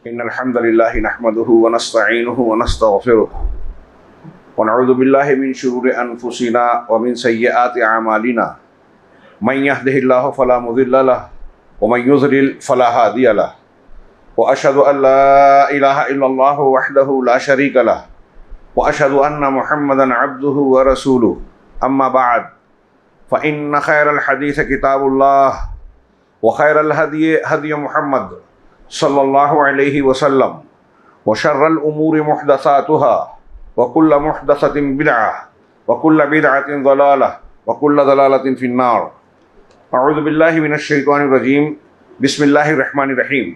इन्नल हम्दुलिल्लाहि नहमदुहु व नस्तईनुहु व नस्तगफिरुह व नऊज़ु बिल्लाहि मिन शुरूरि अनफुसिना व मिन सय्यिआति अमालिना मन यहदिहिल्लाहु फला मुज़िल्ल लहु व मन युज़लिल फला हादिय लहु व अशहदु अन ला इलाहा इल्लल्लाहु वहदहु ला शरीका लहु व अशहदु अन्ना मुहम्मदन अब्दुहु व रसूलुहु अम्मा बअद फ़इन्न खैरल हदीस किताबुल्लाह व खैरल हदी हदी मुहम्मद सल्लल्लाहु अलैहि वसल्लम व शर्रल उमूरि मुहदसातुहा व कुल्ल मुहदसतिन बिदअह व कुल्ल बिदअतिन ज़लालह व कुल्ल ज़लालतिन फिन्नार। अऊज़ु बिल्लाहि मिनश शैतानिर रजीम। बिस्मिल्लाहिर रहमानिर रहीम।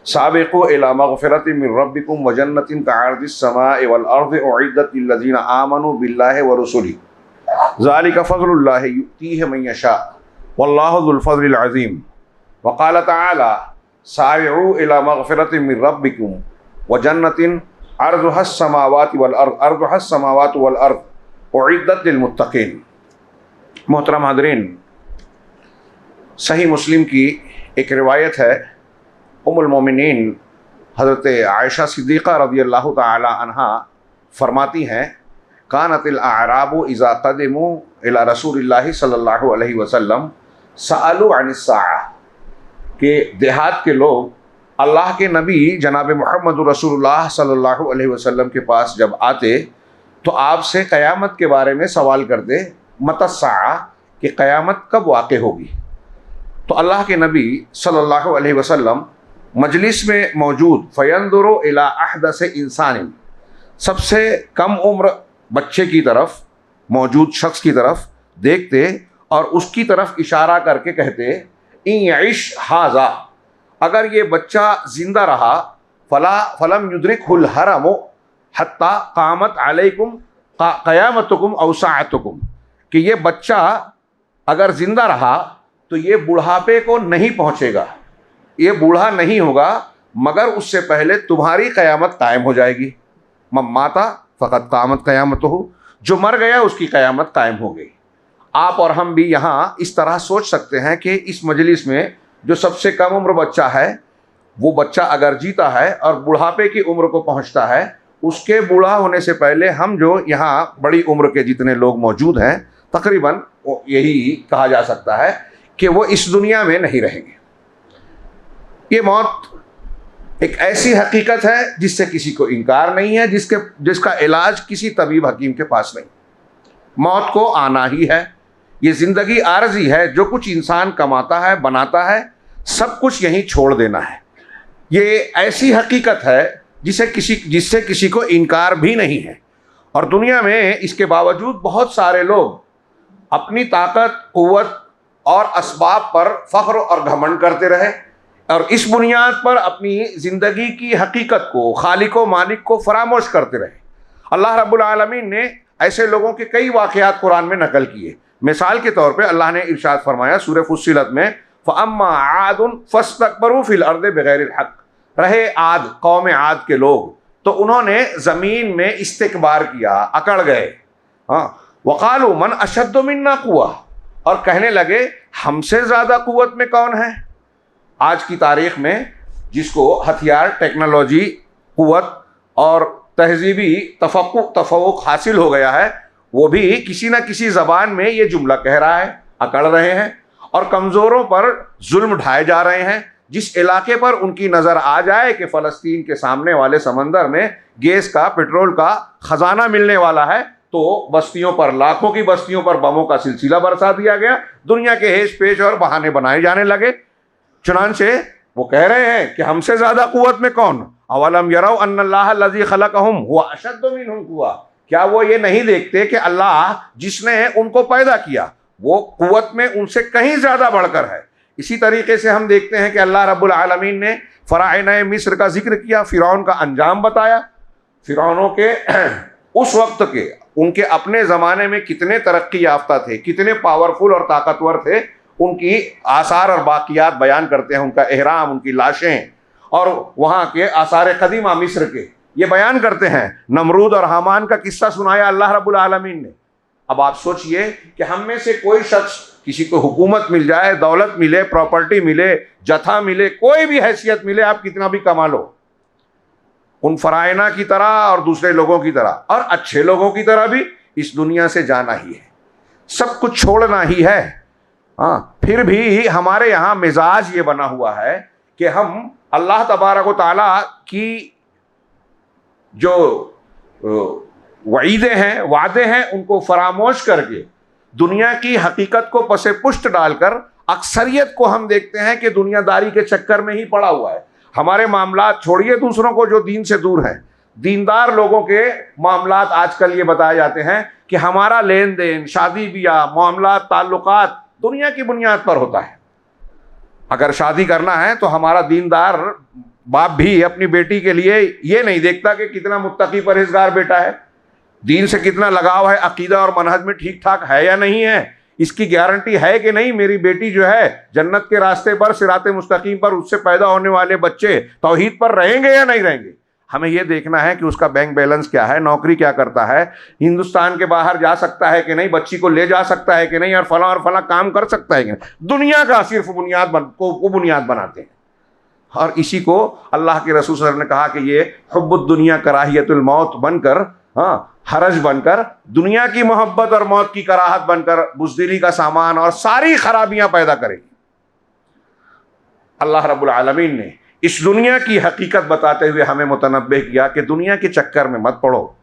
साबिक़ू इला मग़फ़िरतिन मिन रब्बिकुम व जन्नतिन कअर्दिस समाइ वल अर्ज़ि उइद्दत लिल्लज़ीना आमनू बिल्लाहि व रुसुलिही ज़ालिका फ़ज़्लुल्लाहि युअतीहि मन यशा वल्लाहु ज़ुल फ़ज़्लिल अज़ीम। व क़ाल तआला सारिऊ इला मग़फ़िरतिन मिन रब्बिकुम व जन्नतिन अर्ज़ुहस समावाति वल अर्ज़ उइद्दत लिल मुत्तक़ीन। मोहतरम हाज़रीन, सही मुस्लिम की एक रिवायत है, उम्मुल मोमिनीन हज़रत आयशा सिद्दीक़ा रज़ियल्लाहु तआला अन्हा फरमाती हैं, कानतिल अअराबु इज़ा क़दिमू इला रसूलिल्लाहि सल्लल्लाहु अलैहि वसल्लम सअलू अनिस साअह, कि देहात के लोग अल्लाह के नबी जनाब मोहम्मद रसूलुल्लाह सल्लल्लाहु अलैहि वसल्लम के पास जब आते तो आपसे क़यामत के बारे में सवाल करते, मतस्साअ, कि क़यामत कब वाक़ होगी। तो अल्लाह के नबी सल्लल्लाहु अलैहि वसल्लम मजलिस में मौजूद फ़यंज़ुरु इला अहदस इंसान, सबसे कम उम्र बच्चे की तरफ, मौजूद शख्स की तरफ देखते और उसकी तरफ इशारा करके कहते, इन यइश हाज़ा, अगर ये बच्चा ज़िंदा रहा, फलम युद्रिकुल हरमु हत्ता क़ामत अलैकुम क़यामतुकुम औ साअतुकुम, कि ये बच्चा अगर ज़िंदा रहा तो ये बुढ़ापे को नहीं पहुँचेगा, ये बूढ़ा नहीं होगा मगर उससे पहले तुम्हारी क़यामत कायम हो जाएगी। मम्माता फ़क़त क़ामत क़यामतुहु, जो मर गया उसकी क़यामत कायम हो गई। आप और हम भी यहाँ इस तरह सोच सकते हैं कि इस मजलिस में जो सबसे कम उम्र बच्चा है, वो बच्चा अगर जीता है और बुढ़ापे की उम्र को पहुँचता है, उसके बूढ़ा होने से पहले हम जो यहाँ बड़ी उम्र के जितने लोग मौजूद हैं, तकरीबन यही कहा जा सकता है कि वो इस दुनिया में नहीं रहेंगे। ये मौत एक ऐसी हकीकत है जिससे किसी को इनकार नहीं है, जिसका इलाज किसी तबीब हकीम के पास नहीं। मौत को आना ही है। ये ज़िंदगी आरज़ी है, जो कुछ इंसान कमाता है, बनाता है, सब कुछ यहीं छोड़ देना है। ये ऐसी हकीकत है जिससे किसी को इनकार भी नहीं है। और दुनिया में इसके बावजूद बहुत सारे लोग अपनी ताकत, क़ुव्वत और असबाब पर फ़ख्र और घमंड करते रहे और इस बुनियाद पर अपनी ज़िंदगी की हकीकत को, खालिक व मालिक को फरामोश करते रहे। अल्लाह रब्बुल आलमीन ने ऐसे लोगों के कई वाक़यात कुरान में नकल किए। मिसाल के तौर पे अल्लाह ने इरशाद फरमाया सूरह फुस्सिलत में, फ़अम्मा आदुन फ़स्तकबरू फ़िल अर्दि बिग़ैरिल हक़, रहे आद, कौम आद के लोग, तो उन्होंने ज़मीन में इस्तिकबार किया, अकड़ गए। हाँ, वक़ालू मन अशद्दु मिन्ना क़ुव्वा, और कहने लगे हमसे ज़्यादा क़ुव्वत में कौन है। आज की तारीख़ में जिसको हथियार, टेक्नोलॉजी, क़ुव्वत और तहज़ीबी तफ़व्वुक़ हासिल हो गया है, वो भी किसी न किसी ज़बान में ये जुमला कह रहा है, अकड़ रहे हैं और कमज़ोरों पर जुल्म ढाए जा रहे हैं। जिस इलाके पर उनकी नज़र आ जाए कि फ़लस्तीन के सामने वाले समंदर में गैस का, पेट्रोल का ख़जाना मिलने वाला है, तो बस्तियों पर, लाखों की बस्तियों पर बमों का सिलसिला बरसा दिया गया। दुनिया के हेज पेश और बहाने बनाए जाने लगे। चुनांचे वो कह रहे हैं कि हमसे ज़्यादा क़ुव्वत में कौन। अवलम यरौ अन्नल्लाह लज़ी ख़लक़हुम हुवा अशद्दु मिनहुम क़ुव्वा, क्या वो ये नहीं देखते कि अल्लाह जिसने उनको पैदा किया वो क़ुव्वत में उनसे कहीं ज़्यादा बढ़कर है। इसी तरीके से हम देखते हैं कि अल्लाह रब्बुल आलमीन ने फ़राइने मिस्र का जिक्र किया, फ़िरौन का अंजाम बताया। फ़िरौनों के उस वक्त के, उनके अपने ज़माने में कितने तरक्की याफ्ता थे, कितने पावरफुल और ताकतवर थे, उनकी आसार और बाक़ियात बयान करते हैं। उनका एहराम, उनकी लाशें और वहाँ के आसार क़दीमा मिस्र के, ये बयान करते हैं। नमरूद और हामान का किस्सा सुनाया अल्लाह रब्बुल आलमीन ने। अब आप सोचिए कि हम में से कोई शख्स, किसी को हुकूमत मिल जाए, दौलत मिले, प्रॉपर्टी मिले, जथा मिले, कोई भी हैसियत मिले, आप कितना भी कमा लो, उन फरायना की तरह और दूसरे लोगों की तरह और अच्छे लोगों की तरह भी इस दुनिया से जाना ही है, सब कुछ छोड़ना ही है। हाँ, फिर भी हमारे यहाँ मिजाज ये बना हुआ है कि हम अल्लाह तबारक व तआला की जो वईदे हैं, वादे हैं, उनको फरामोश करके दुनिया की हकीकत को पसे पुष्ट डालकर अक्सरियत को हम देखते हैं कि दुनियादारी के चक्कर में ही पड़ा हुआ है। हमारे मामलात छोड़िए दूसरों को जो दीन से दूर हैं, दीनदार लोगों के मामलात आजकल ये बताए जाते हैं कि हमारा लेन देन, शादी ब्याह, मामलात, ताल्लुकात दुनिया की बुनियाद पर होता है। अगर शादी करना है तो हमारा दीनदार बाप भी अपनी बेटी के लिए ये नहीं देखता कि कितना मुत्तकी परहेजगार बेटा है, दीन से कितना लगाव है, अकीदा और मनहज में ठीक ठाक है या नहीं है, इसकी गारंटी है कि नहीं मेरी बेटी जो है जन्नत के रास्ते पर, सिराते मुस्तकीम पर, उससे पैदा होने वाले बच्चे तौहीद पर रहेंगे या नहीं रहेंगे। हमें यह देखना है कि उसका बैंक बैलेंस क्या है, नौकरी क्या करता है, हिंदुस्तान के बाहर जा सकता है कि नहीं, बच्ची को ले जा सकता है कि नहीं, और फला काम कर सकता है कि नहीं। दुनिया का सिर्फ बुनियाद बनाते हैं। और इसी को अल्लाह के रसूल सल्लल्लाहु अलैहि वसल्लम ने कहा कि ये हुब्बुद दुनिया कराहियतुल मौत बनकर, हरज बनकर, दुनिया की मोहब्बत और मौत की कराहत बनकर बुज़दिली का सामान और सारी खराबियां पैदा करेगी। अल्लाह रब्बुल आलमीन ने इस दुनिया की हकीकत बताते हुए हमें मुतनब्बे किया कि दुनिया के चक्कर में मत पड़ो,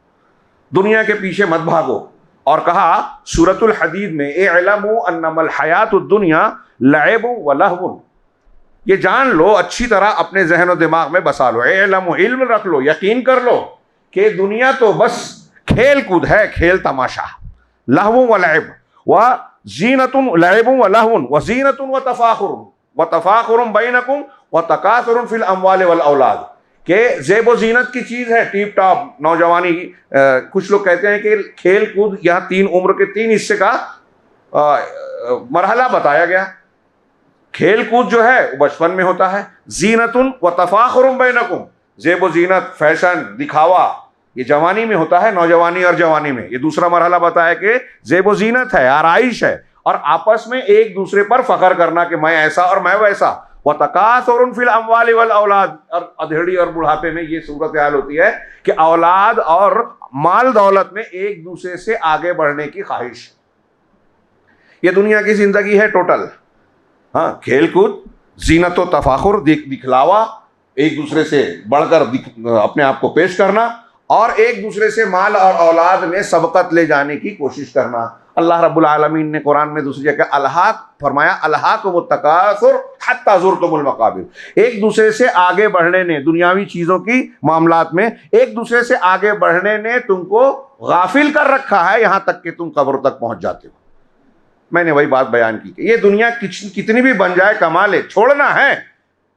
दुनिया के पीछे मत भागो, और कहा सूरतुल हदीद में इअलमू अन्नमल हयातुद दुनिया लअबुन व लहवुन, ये जान लो, अच्छी तरह अपने जहन और दिमाग में बसा लो, इल्म इल्म रख लो, यकीन कर लो कि दुनिया तो बस खेल कूद है, खेल तमाशा। लहवुन व लअब व जीनतुन, लअबुन व लहवुन व जीनतुन व तफाखुरुन बैनकुम व तकासुरुन फिल अमवाल वल औलाद, के जेब व जीनत की चीज है, टीप टॉप नौजवानी। कुछ लोग कहते हैं कि खेल कूद यहाँ तीन उम्र के तीन हिस्से का मरहला बताया गया। खेल कूद जो है वो बचपन में होता है, जीनतुन व तफाखुरुन बैनकुम, जेब व जीनत, फैशन, दिखावा, ये जवानी में होता है, नौजवानी और जवानी में। ये दूसरा मरहला बताया कि जेब व जीनत है, आराइश है, और आपस में एक दूसरे पर फख्र करना कि मैं ऐसा और मैं वैसा। व तकासुरुन फिल अमवाल वल औलाद, और अधेड़ी और बुढ़ापे में ये सूरत हाल होती है कि औलाद और माल दौलत में एक दूसरे से आगे बढ़ने की ख्वाहिश। ये दुनिया की जिंदगी है टोटल। हाँ, खेल कूद, जीनत व तफाखुर, दिखलावा, एक दूसरे से बढ़कर अपने आप को पेश करना, और एक दूसरे से माल और औलाद में सबकत ले जाने की कोशिश करना। अल्लाह रब्बुल आलमीन ने कुरान में दूसरी जगह अलहाक फरमाया, अलहाकुमुत तकासुर हत्ता ज़ुरतुमुल मकाबिर, एक दूसरे से आगे बढ़ने ने, दुनियावी चीज़ों की मामलात में एक दूसरे से आगे बढ़ने ने तुमको गाफिल कर रखा है, यहाँ तक कि तुम कब्र तक पहुँच जाते हो। मैंने वही बात बयान की कि ये दुनिया कितनी भी बन जाए कमाल है, छोड़ना है,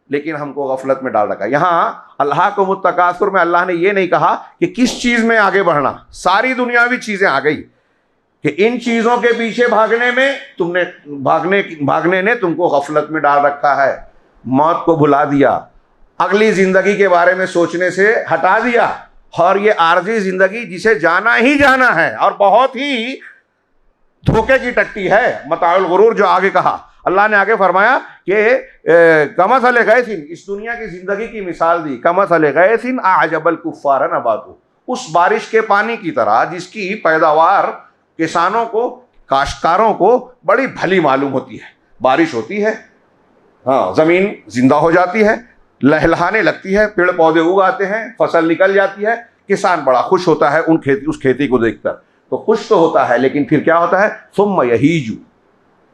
लेकिन हमको गफलत में डाल रखा है। यहाँ अल्लाह को मुत्तकासुर में अल्लाह ने ये नहीं कहा कि किस चीज़ में आगे बढ़ना, सारी दुनियावी चीज़ें आ गई कि इन चीज़ों के पीछे भागने में तुमने भागने ने तुमको गफलत में डाल रखा है, मौत को भुला दिया, अगली ज़िंदगी के बारे में सोचने से हटा दिया, और ये आर्जी ज़िंदगी जिसे जाना ही जाना है और बहुत ही धोखे की टट्टी है, मताउल गुरूर, जो आगे कहा अल्लाह ने आगे फरमाया कि कमसल गैसिन, इस दुनिया की जिंदगी की मिसाल दी, कमसल गैसिन अअजबल कुफ्फार नबातु, उस बारिश के पानी की तरह जिसकी पैदावार किसानों को, काश्तकारों को बड़ी भली मालूम होती है। बारिश होती है, हाँ, ज़मीन जिंदा हो जाती है, लहलहाने लगती है, पेड़ पौधे उगाते हैं, फसल निकल जाती है, किसान बड़ा खुश होता है उस खेती को देखकर। तो खुश तो होता है, लेकिन फिर क्या होता है, सुम्मा यहीजु,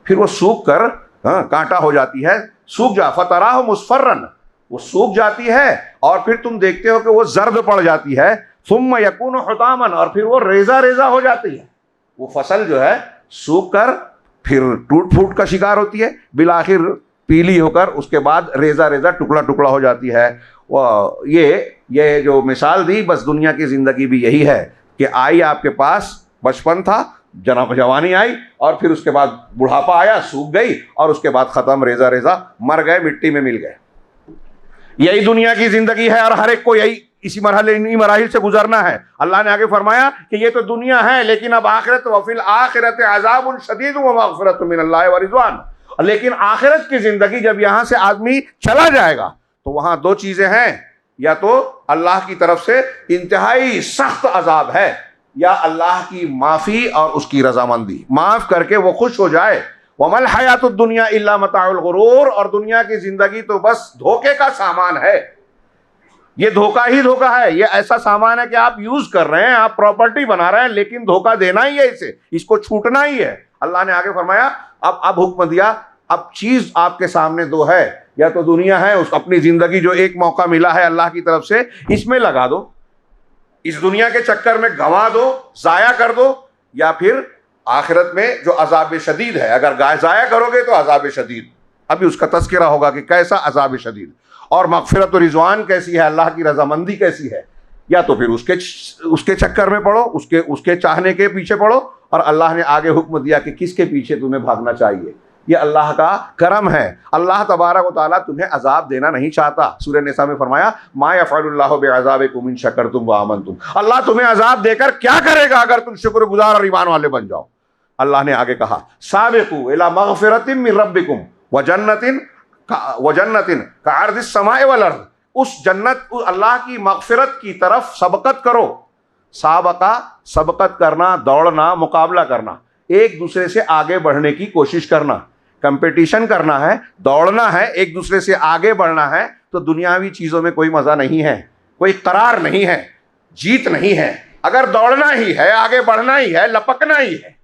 फिर वो सूख कर कांटा हो जाती है, सूख जा, फतराह मुस्फर्रन, वो सूख जाती है और फिर तुम देखते हो कि वो जर्द पड़ जाती है, सुम्मा यकूनु हुतामन, और फिर वो रेजा रेजा हो जाती है। वो फसल जो है सूख कर फिर टूट फूट का शिकार होती है, बिलाखिर पीली होकर उसके बाद रेजा रेजा टुकड़ा टुकड़ा हो जाती है। वो ये जो मिसाल दी, बस दुनिया की ज़िंदगी भी यही है कि आई आपके पास, बचपन था, जवानी आई, और फिर उसके बाद बुढ़ापा आया, सूख गई, और उसके बाद ख़त्म, रेजा रेजा, मर गए, मिट्टी में मिल गए। यही दुनिया की ज़िंदगी है और हर एक को यही इसी मराहिल से गुजरना है। अल्लाह ने आगे फरमाया कि ये तो दुनिया है, लेकिन अब आखिरत, वफिल आखिरत अज़ाबुन शदीद व मग़फ़िरतुम मिनल्लाहि व रिज़वान, लेकिन आखिरत की ज़िंदगी जब यहाँ से आदमी चला जाएगा तो वहाँ दो चीज़ें हैं, या तो अल्लाह की तरफ से इंतहाई सख्त अजाब है, या अल्लाह की माफ़ी और उसकी रजामंदी, माफ़ करके वो खुश हो जाए। वमल हयातुद दुनिया इल्ला मताउल गुरूर, और दुनिया की ज़िंदगी तो बस धोखे का सामान है। ये धोखा ही धोखा है। ये ऐसा सामान है कि आप यूज़ कर रहे हैं, आप प्रॉपर्टी बना रहे हैं, लेकिन धोखा देना ही है इसे, इसको छूटना ही है। अल्लाह ने आगे फरमाया, अब हुक्म दिया, अब चीज़ आपके सामने दो है, या तो दुनिया है, उस अपनी ज़िंदगी जो एक मौका मिला है अल्लाह की तरफ से, इसमें लगा दो, इस दुनिया के चक्कर में गंवा दो, ज़ाया कर दो, या फिर आखिरत में जो अजाब शदीद है, अगर ज़ाया करोगे तो अजाब शदीद, अभी उसका तज़किरा होगा कि कैसा अजाब शदीद, और मग़फ़िरत और रिज़वान कैसी है, अल्लाह की रज़ामंदी कैसी है। या तो फिर उसके चक्कर में पड़ो, उसके चाहने के पीछे पड़ो, और अल्लाह ने आगे हुक्म दिया कि किसके पीछे तुम्हें भागना चाहिए। ये अल्लाह का करम है। अल्लाह तबारक व तआला तुम्हें अजाब देना नहीं चाहता। सूरह निसा में फरमाया, मा यफ़अलुल्लाहु बिअज़ाबिकुम इन शकरतुम व आमनतुम, अल्लाह तुम्हें अजाब देकर क्या करेगा अगर तुम शुक्रगुजार और ईमान वाले बन जाओ। अल्लाह ने आगे कहा, साबिक़ू इला मग़फ़िरतिम मिन रब्बिकुम व जन्नतिन कअर्दिस समाए वल अर्द, उस जन्नत, अल्लाह की मग़फ़िरत की तरफ सबकत करो। साबका, सबकत करना, दौड़ना, मुकाबला करना, एक दूसरे से आगे बढ़ने की कोशिश करना, कंपटीशन करना है, दौड़ना है, एक दूसरे से आगे बढ़ना है। तो दुनियावी चीज़ों में कोई मज़ा नहीं है, कोई करार नहीं है, जीत नहीं है। अगर दौड़ना ही है, आगे बढ़ना ही है, लपकना ही है,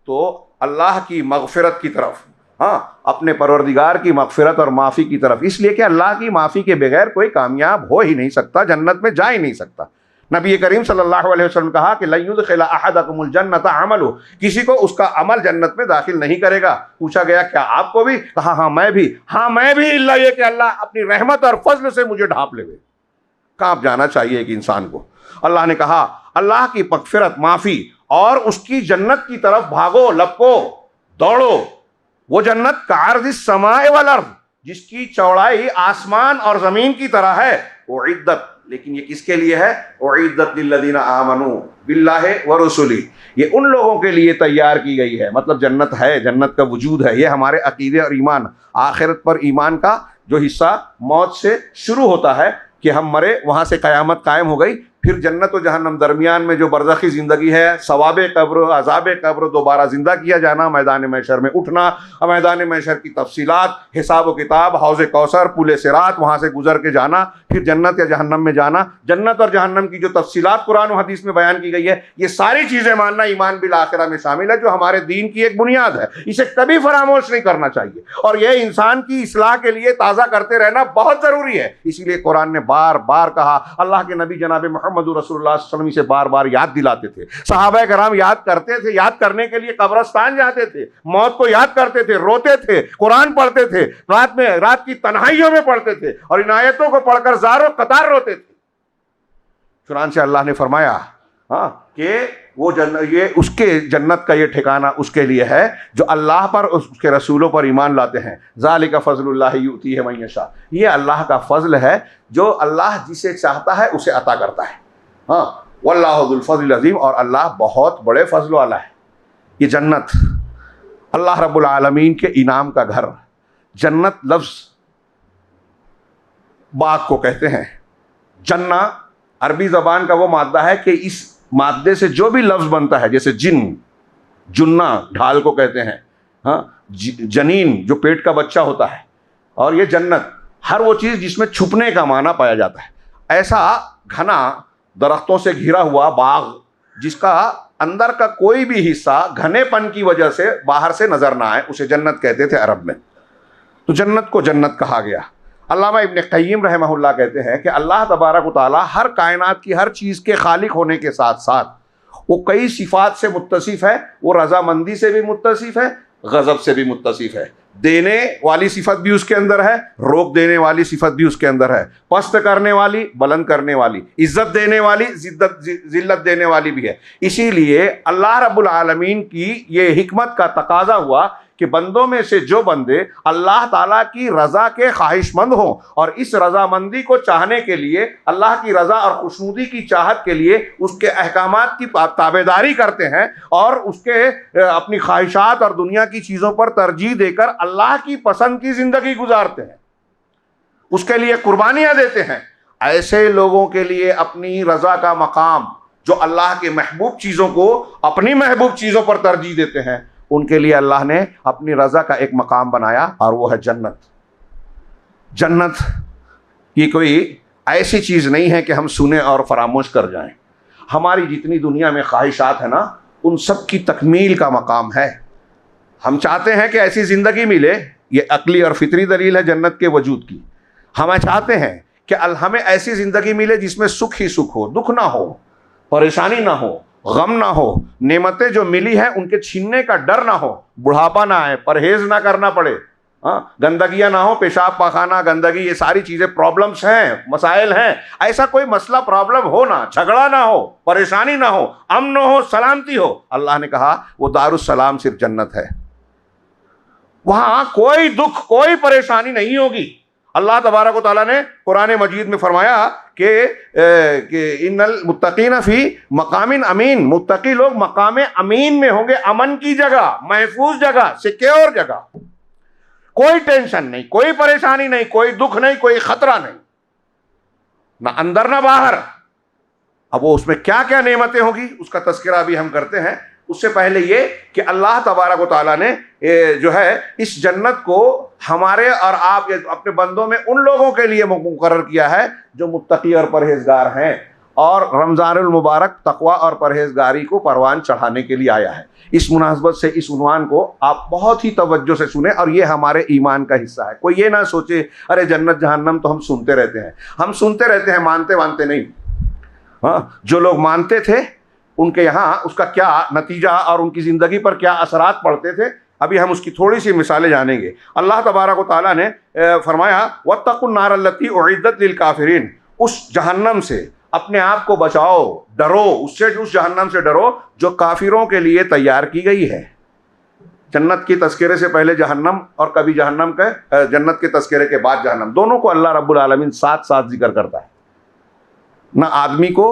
तो अल्लाह की मग़फ़िरत की तरफ, हाँ, अपने परवरदिगार की मग़फ़िरत और माफ़ी की तरफ। इसलिए कि अल्लाह की माफ़ी के बगैर कोई कामयाब हो ही नहीं सकता, जन्नत में जा ही नहीं सकता। नबी करीम सल्लल्लाहु अलैहि वसल्लम कहा कि लन युदखिल अहदकुमुल जन्नत अमलु, किसी को उसका अमल जन्नत में दाखिल नहीं करेगा। पूछा गया, क्या आपको भी? कहा, हाँ मैं भी, हाँ मैं भी, इल्ला ये कि अल्लाह अपनी रहमत और फजल से मुझे ढांप लेवे। कांप जाना चाहिए एक इंसान को। अल्लाह ने कहा, अल्लाह की मग़फ़िरत, माफ़ी और उसकी जन्नत की तरफ भागो, लपको, दौड़ो। वो जन्नत कअर्दिस समाए वल अर्द, जिसकी चौड़ाई आसमान और ज़मीन की तरह है। उइद्दत, लेकिन ये किसके लिए है? उइद्दत लिल्लज़ीना आमनू बिल्लाहि व रसूली, ये उन लोगों के लिए तैयार की गई है। मतलब जन्नत है, जन्नत का वजूद है। ये हमारे अकीदे और ईमान, आखिरत पर ईमान का जो हिस्सा मौत से शुरू होता है कि हम मरे, वहाँ से क़यामत कायम हो गई, फिर जन्नत और जहन्नम, दरमियान में जो बरज़खी ज़िंदगी है, सवाबे कब्र, अज़ाबे कब्र, दोबारा ज़िंदा किया जाना, मैदान महशर में उठना, मैदान महशर की तफसीलात, हिसाब व किताब, हौज़ कौसर, पुले सिरात, वहाँ से गुजर के जाना, फिर जन्नत या जहन्नम में जाना, जन्नत और जहन्नम की जो तफसीलात कुरान और हदीस में बयान की गई है, ये सारी चीज़ें मानना ईमान बिल आखिरा में शामिल है, जो हमारे दीन की एक बुनियाद है। इसे कभी फरामोश नहीं करना चाहिए, और यह इंसान की इस्लाह के लिए ताज़ा करते रहना बहुत ज़रूरी है। इसीलिए कुरान ने बार बार कहा, अल्लाह के नबी जनाब मोहम्मद रसूलुल्लाह सल्लल्लाहु अलैहि वसल्लम से बार बार याद दिलाते थे। सहाबा कराम याद करते थे, याद करने के लिए कब्रिस्तान जाते थे, मौत को याद करते थे, रोते थे, कुरान पढ़ते थे, रात की तन्हाइयों में पढ़ते थे, और इन आयतों को पढ़कर ज़ारो कतार रोते थे। कुरान से अल्लाह ने फरमाया, हाँ, कि वो ये उसके जन्नत का ये ठिकाना उसके लिए है जो अल्लाह पर, उसके रसूलों पर ईमान लाते हैं। ज़ालिका फ़ज़लुल्लाहि युतीहि मन यशा, ये अल्लाह का फ़ज़ल है, जो अल्लाह जिसे चाहता है उसे अता करता है। हाँ, वल्लाहु ज़ुल फ़ज़लिल अज़ीम, और अल्लाह बहुत बड़े फ़ज़ल वाला है। ये जन्नत अल्लाह रब्बुल आलमीन के इनाम का घर। जन्नत लफ्ज़ बाग को कहते हैं। जन्ना अरबी ज़बान का वो मादा है कि इस मादे से जो भी लफ्ज़ बनता है, जैसे जिन, जुन्ना ढाल को कहते हैं, हाँ, जनीन जो पेट का बच्चा होता है, और ये जन्नत हर वो चीज़ जिसमें छुपने का माना पाया जाता है। ऐसा घना दरख्तों से घिरा हुआ बाग जिसका अंदर का कोई भी हिस्सा घनेपन की वजह से बाहर से नज़र ना आए, उसे जन्नत कहते थे अरब में। तो जन्नत को जन्नत कहा गया। अल्लामा इब्न क़य्यिम रहमहुल्लाह कहते हैं कि अल्लाह तबारक व तआला हर कायनात की हर चीज़ के खालिक होने के साथ साथ वो कई सिफ़ात से मुत्तसिफ़ है। वो रज़ामंदी से भी मुत्तसिफ़ है, गज़ब से भी मुत्तसिफ़ है। देने वाली सिफत भी उसके अंदर है, रोक देने वाली सिफत भी उसके अंदर है, पस्त करने वाली, बुलंद करने वाली, इज्जत देने वाली, जिल्लत देने वाली भी है। इसीलिए अल्लाह रब्बुल आलमीन की ये हिकमत का तकाजा हुआ कि बंदों में से जो बंदे अल्लाह ताला की रज़ा के ख्वाहिशमंद हों और इस रज़ामंदी को चाहने के लिए, अल्लाह की रज़ा और खुशनुदी की चाहत के लिए उसके अहकामात की ताबेदारी करते हैं और उसके अपनी ख्वाहिशात और दुनिया की चीज़ों पर तरजीह देकर अल्लाह की पसंद की ज़िंदगी गुजारते हैं, उसके लिए कुर्बानियाँ देते हैं, ऐसे लोगों के लिए अपनी रजा का मकाम, जो अल्लाह के महबूब चीज़ों को अपनी महबूब चीज़ों पर तरजीह देते हैं, उनके लिए अल्लाह ने अपनी रजा का एक मकाम बनाया और वो है जन्नत। जन्नत की कोई ऐसी चीज़ नहीं है कि हम सुने और फरामोश कर जाएं। हमारी जितनी दुनिया में ख्वाहिशात है ना, उन सब की तकमील का मकाम है। हम चाहते हैं कि ऐसी ज़िंदगी मिले, ये अकली और फितरी दलील है जन्नत के वजूद की। हम चाहते हैं कि हमें ऐसी ज़िंदगी मिले जिसमें सुख ही सुख हो, दुख ना हो, परेशानी ना हो, गम ना हो, नेमतें जो मिली हैं उनके छीनने का डर ना हो, बुढ़ापा ना आए, परहेज ना करना पड़े, गंदगियां ना हो, पेशाब पाखाना गंदगी, ये सारी चीज़ें प्रॉब्लम्स हैं, मसाइल हैं। ऐसा कोई मसला प्रॉब्लम हो ना, झगड़ा ना हो, परेशानी ना हो, अमन हो, सलामती हो। अल्लाह ने कहा वो दारुस्सलाम सिर्फ जन्नत है, वहां कोई दुख कोई परेशानी नहीं होगी। अल्लाह तबारक व तआला ने कुरान मजीद में फरमाया कि इन्नल मुत्तकीन फी मकामिन अमीन, मुत्तकी लोग मकाम अमीन में होंगे, अमन की जगह, महफूज जगह, सिक्योर जगह, कोई टेंशन नहीं, कोई परेशानी नहीं, कोई दुख नहीं, कोई खतरा नहीं, ना अंदर ना बाहर। अब वो उसमें क्या क्या नेमतें होगी उसका तज़किरा अभी हम करते हैं। उससे पहले ये कि अल्लाह तबारक व तआला ने जो है इस जन्नत को हमारे और आप अपने बंदों में उन लोगों के लिए मुकर्रर किया है जो मुत्तकी और परहेजगार हैं, और रमज़ानुल मुबारक तक़वा और परहेजगारी को परवान चढ़ाने के लिए आया है। इस मुनासबत से इस उन्वान को आप बहुत ही तवज्जो से सुने, और ये हमारे ईमान का हिस्सा है। कोई ये ना सोचे अरे जन्नत जहन्नम तो हम सुनते रहते हैं, हम सुनते रहते हैं, मानते मानते नहीं। हाँ, जो लोग मानते थे उनके यहाँ उसका क्या नतीजा और उनकी ज़िंदगी पर क्या असरात पड़ते थे, अभी हम उसकी थोड़ी सी मिसालें जानेंगे। अल्लाह तबारक व तआला ने फरमाया वत्तकुन नार अल्लती उइद्दत लिल काफिरीन, उस जहन्नम से अपने आप को बचाओ, डरो उससे, उस जहन्नम से डरो जो काफिरों के लिए तैयार की गई है। जन्नत की तस्करे से पहले जहन्नम और कभी जहन्नम के जन्नत के तस्करे के बाद जहन्नम, दोनों को अल्लाह रब्बुल आलमीन साथ साथ जिक्र करता है। ना आदमी को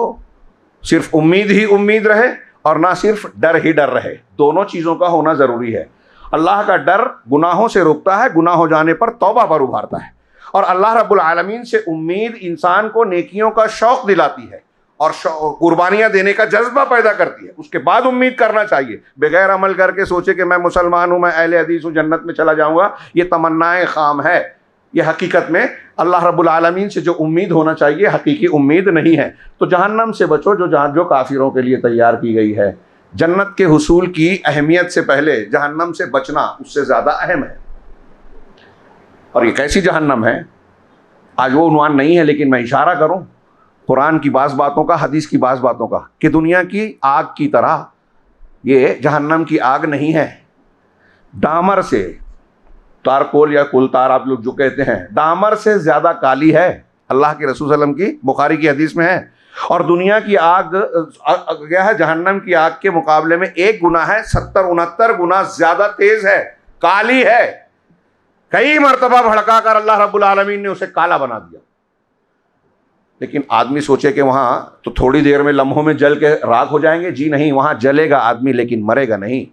सिर्फ उम्मीद ही उम्मीद रहे और ना सिर्फ डर ही डर रहे, दोनों चीज़ों का होना ज़रूरी है। अल्लाह का डर गुनाहों से रोकता है, गुनाह हो जाने पर तौबा पर उभारता है, और अल्लाह रब्बुल आलमीन से उम्मीद इंसान को नेकियों का शौक़ दिलाती है और कुर्बानियाँ देने का जज्बा पैदा करती है। उसके बाद उम्मीद करना चाहिए, बगैर अमल करके सोचे कि मैं मुसलमान हूँ, मैं अहले हदीस हूँ, जन्नत में चला जाऊँगा, ये तमन्नाएँ खाम है। ये हकीकत में अल्लाह रब्बुल आलमीन से जो उम्मीद होना चाहिए हकीकी उम्मीद नहीं है। तो जहन्नम से बचो जो काफिरों के लिए तैयार की गई है। जन्नत के हुसूल की अहमियत से पहले जहन्नम से बचना उससे ज़्यादा अहम है। और ये कैसी जहन्नम है, आज वो उन्वान नहीं है, लेकिन मैं इशारा करूं कुरान की बाज़ बातों का, हदीस की बाज़ बातों का, कि दुनिया की आग की तरह ये जहन्नम की आग नहीं है। डामर से, तारकोल या कुलतार आप लोग जो कहते हैं, डामर से ज़्यादा काली है, अल्लाह के रसूल सल्लल्लाहु अलैहि वसल्लम की बुखारी की हदीस में है। और दुनिया की आग क्या है, जहन्नम की आग के मुकाबले में 1 गुना है, 70-69 गुना ज़्यादा तेज़ है, काली है। कई मरतबा भड़का कर अल्लाह रब्बुल आलमीन ने उसे काला बना दिया। लेकिन आदमी सोचे कि वहाँ तो थोड़ी देर में, लम्हों में जल के राख हो जाएंगे। जी नहीं, वहाँ जलेगा आदमी लेकिन मरेगा नहीं।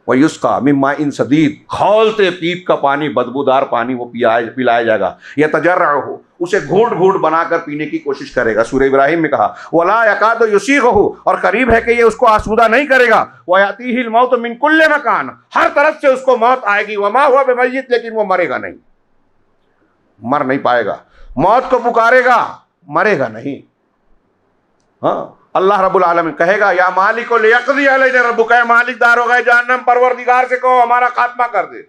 वयुस्का मिम्मा इन सदीद, खौलते पीप का पानी, बदबूदार पानी वो पिलाया जाएगा। यह तजर्रुहु, उसे घूंट घूंट बनाकर पीने की कोशिश करेगा। सूरह इब्राहिम में कहा वला यकादु युसीगहु, और करीब है कि ये उसको आसूदा नहीं करेगा। वयातीहिल मौत मिन कुल्ले मकान, हर तरफ से उसको मौत आएगी। वमा हुआ बिमय्यित, लेकिन वो मरेगा नहीं, मर नहीं पाएगा। मौत को पुकारेगा, मरेगा नहीं। हाँ, अल्लाह रब्बुल आलमीन कहेगा या मालिक लियक़ज़ी अलैना रब्बुक, मालिक दारोगा जहन्नम, परवरदिगार से कहो हमारा खात्मा कर दे।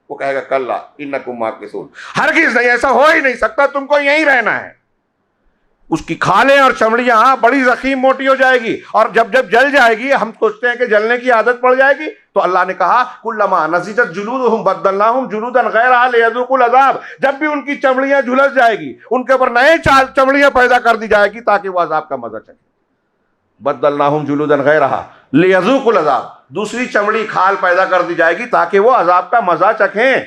वो कहेगा कल्ला इन्नकुम माकिसून, हरगिज़ नहीं, ऐसा हो ही नहीं सकता, तुमको यहीं रहना है। उसकी खालें और चमड़ियाँ बड़ी ज़ख़ीम मोटी हो जाएगी, और जब जब जल जाएगी, हम सोचते हैं कि जलने की आदत पड़ जाएगी, तो अल्लाह ने कहा कुल्लमा नज़िजत जुलूदुहुम बद्दलनाहुम जुलूदन गैरहा लियज़ूक़ुल अज़ाब, जब भी उनकी चमड़ियाँ झुलस जाएगी, उनके ऊपर नए चमड़ियाँ पैदा कर दी जाएगी ताकि वो अज़ाब का मज़ा चखे। बद्दलनाहुम जुलूदन गैरहा लियज़ूक़ुल अज़ाब, दूसरी चमड़ी खाल पैदा कर दी जाएगी ताकि वो अज़ाब का मज़ा चखें।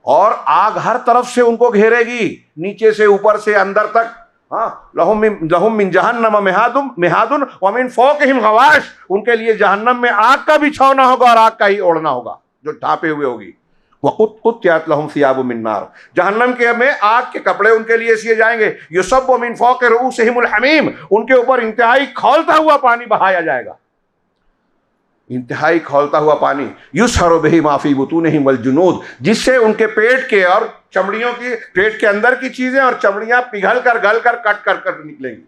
और आग हर तरफ से उनको घेरेगी, नीचे से ऊपर से अंदर तक। हाँ, लहुम मिन जहन्नम मिहादुन व मिन फौक़िहिम गवाश, उनके लिए जहन्नम में आग का बिछौना होगा और आग का ही ओढ़ना होगा जो ढांपे हुए होगी। वक़ुत्तियत लहुम सियाबुम मिन नार, जहन्नम के में आग के कपड़े उनके लिए सिए जाएंगे। युसब्बु मिन फ़ौक़ि रुऊसिहिमुल हमीम, उनके ऊपर इंतहाई खौलता हुआ पानी बहाया जाएगा, इंतहाई खौलता हुआ पानी। युसहरु बिही मा फ़ी बुतूनिहिम वल जुनूद, जिससे उनके पेट के और चमड़ियों की, पेट के अंदर की चीजें और चमड़ियां पिघल कर गल कर कट कर कर निकलेंगी।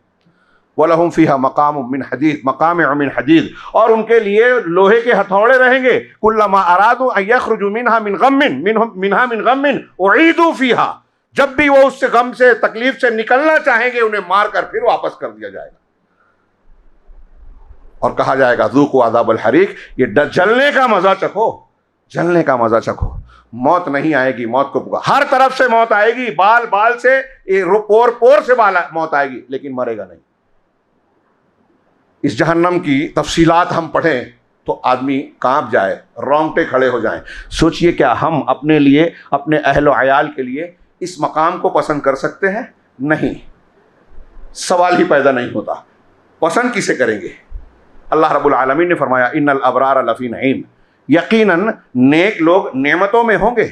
वलहुम फ़ीहा मक़ामुम मिन हदीद, मक़ामिअ मिन हदीद, और उनके लिए लोहे के हथौड़े रहेंगे। कुल्लमा अरादू अन यख़रुजू मिन्हा मिन गम्मिन उईदू फ़ीहा, जब भी वो उससे गम से तकलीफ से निकलना चाहेंगे उन्हें मार कर फिर वापस कर दिया जाएगा और कहा जाएगा ज़ूक़ू अज़ाबल हरीक़, ये जलने का मजा चखो, जलने का मजा चखो। मौत नहीं आएगी, मौत को पुकार, हर तरफ से मौत आएगी, बाल बाल से, पोर पोर से मौत आएगी, लेकिन मरेगा नहीं। इस जहन्नम की तफसीलात हम पढ़ें तो आदमी कांप जाए, रोंगटे खड़े हो जाएं। सोचिए क्या हम अपने लिए, अपने अहल व अयाल के लिए इस मकाम को पसंद कर सकते हैं? नहीं, सवाल ही पैदा नहीं होता। पसंद किसे करेंगे? अल्लाह रब्बुल आलमीन ने फरमाया इन्नल अबरार लफ़ी नईम, यकीनन नेक लोग नेमतों में होंगे।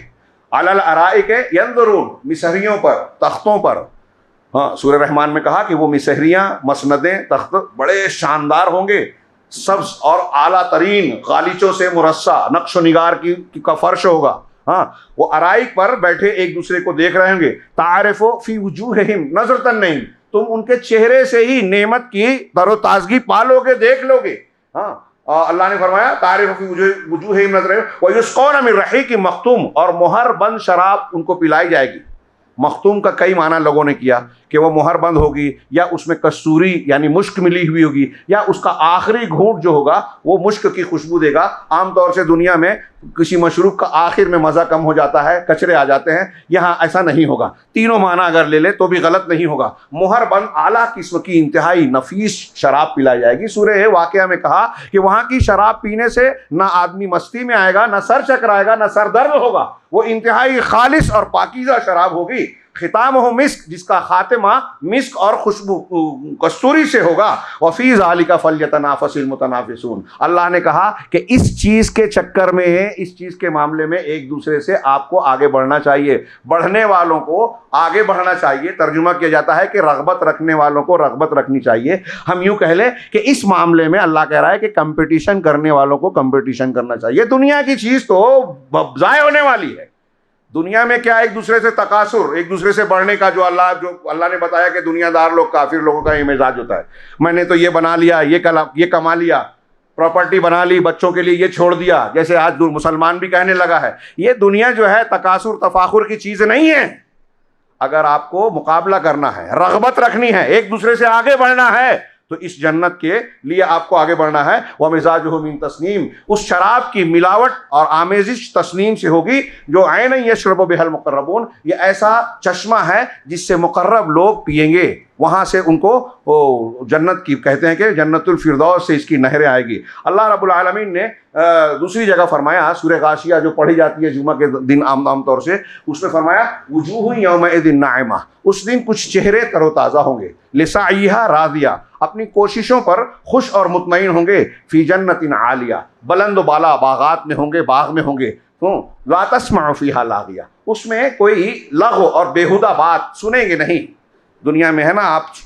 अलल अराइक यंज़ुरून, मिसहरियों पर, तख्तों पर। हाँ, सूरह रहमान में कहा कि वो मिसहरियाँ, मसनदें, तख्त बड़े शानदार होंगे, सब्ज़ और आला तरीन गालीचों से मुरस्सा, नक्श निगार का फर्श होगा। हाँ, वो अराइक पर बैठे एक दूसरे को देख रहे होंगे। तारिफ़ु फ़ी वुजूहिहिम नज़रतन नईम, तुम उनके चेहरे से ही नेमत की तरोताज़गी पालोगे, देख लोगे। हाँ, अल्लाह ने फरमाया तारिफ़ु फ़ी वुजूहिहिम नज़रतन व युस्क़ौना मिन रहीक़िम मख़्तूम, और मुहर बंद शराब उनको पिलाई जाएगी। मखतूम का कई माना लोगों ने किया कि वो मुहर बंद होगी, या उसमें कस्तूरी यानी मुश्क मिली हुई होगी, या उसका आखिरी घूंट जो होगा वो मुश्क की खुशबू देगा। आमतौर से दुनिया में किसी मशरूब का आखिर में मज़ा कम हो जाता है, कचरे आ जाते हैं, यहाँ ऐसा नहीं होगा। तीनों माना अगर ले ले तो भी गलत नहीं होगा। मुहर बंद आला किस्म की इंतहाई नफीस शराब पिलाई जाएगी। सूरह वाक़िया में कहा कि वहाँ की शराब पीने से ना आदमी मस्ती में आएगा, ना सर चकराएगा, ना सर दर्द होगा। वो इंतहाई खालिस और पाकीज़ा शराब होगी। खितामुहु मिस्क, जिसका खातिमा मिस्क और खुशबू कस्तूरी से होगा। वफ़ी ज़ालिका फ़ल्यतनाफ़सिल मुतनाफ़िसून, अल्लाह ने कहा कि इस चीज़ के चक्कर में, इस चीज़ के मामले में एक दूसरे से आपको आगे बढ़ना चाहिए, बढ़ने वालों को आगे बढ़ना चाहिए। तर्जुमा किया जाता है कि रग़बत रखने वालों को रग़बत रखनी चाहिए। हम यूँ कह लें कि इस मामले में अल्लाह कह रहा है कि कंपटीशन करने वालों को कंपटीशन करना चाहिए। दुनिया की चीज़ तो ज़ाय होने वाली है। दुनिया में क्या एक दूसरे से तकासुर, एक दूसरे से बढ़ने का, जो अल्लाह ने बताया कि दुनियादार लोग, काफिर लोगों का ये मिजाज होता है। मैंने तो ये बना लिया, ये कमा लिया, प्रॉपर्टी बना ली, बच्चों के लिए ये छोड़ दिया, जैसे आज मुसलमान भी कहने लगा है। ये दुनिया जो है तकासुर तफाखुर की चीज़ नहीं है। अगर आपको मुकाबला करना है, रग़बत रखनी है, एक दूसरे से आगे बढ़ना है, तो इस जन्नत के लिए आपको आगे बढ़ना है। व मिज़ाजुहु मिन तस्नीम, उस शराब की मिलावट और आमेजिश तस्नीम से होगी, जो ऐन यशरबु बिहल मुक़र्रबून, ये ऐसा चश्मा है जिससे मुक़र्रब लोग पिएंगे। वहाँ से उनको जन्नत की, कहते हैं कि जन्नतुल फिरदौस से इसकी नहरें आएगी। अल्लाह रब्बुल आलमीन ने दूसरी जगह फरमाया, सूरह गाशिया जो पढ़ी जाती है जुमा के दिन आम तौर से, उसमें फरमाया वुजूहु यौमइज़िन नाइमा, उस दिन कुछ चेहरे तरोताज़ा होंगे, लिसाइहा राज़िया, अपनी कोशिशों पर खुश और मुतमईन होंगे। फ़ी जन्नतिन आलिया, बुलंद बाला बागात में होंगे, बाग में होंगे। ला तस्मअ फ़ीहा लागिया, उसमें कोई लग़्व और बेहुदा बात सुनेंगे नहीं। दुनिया में है ना,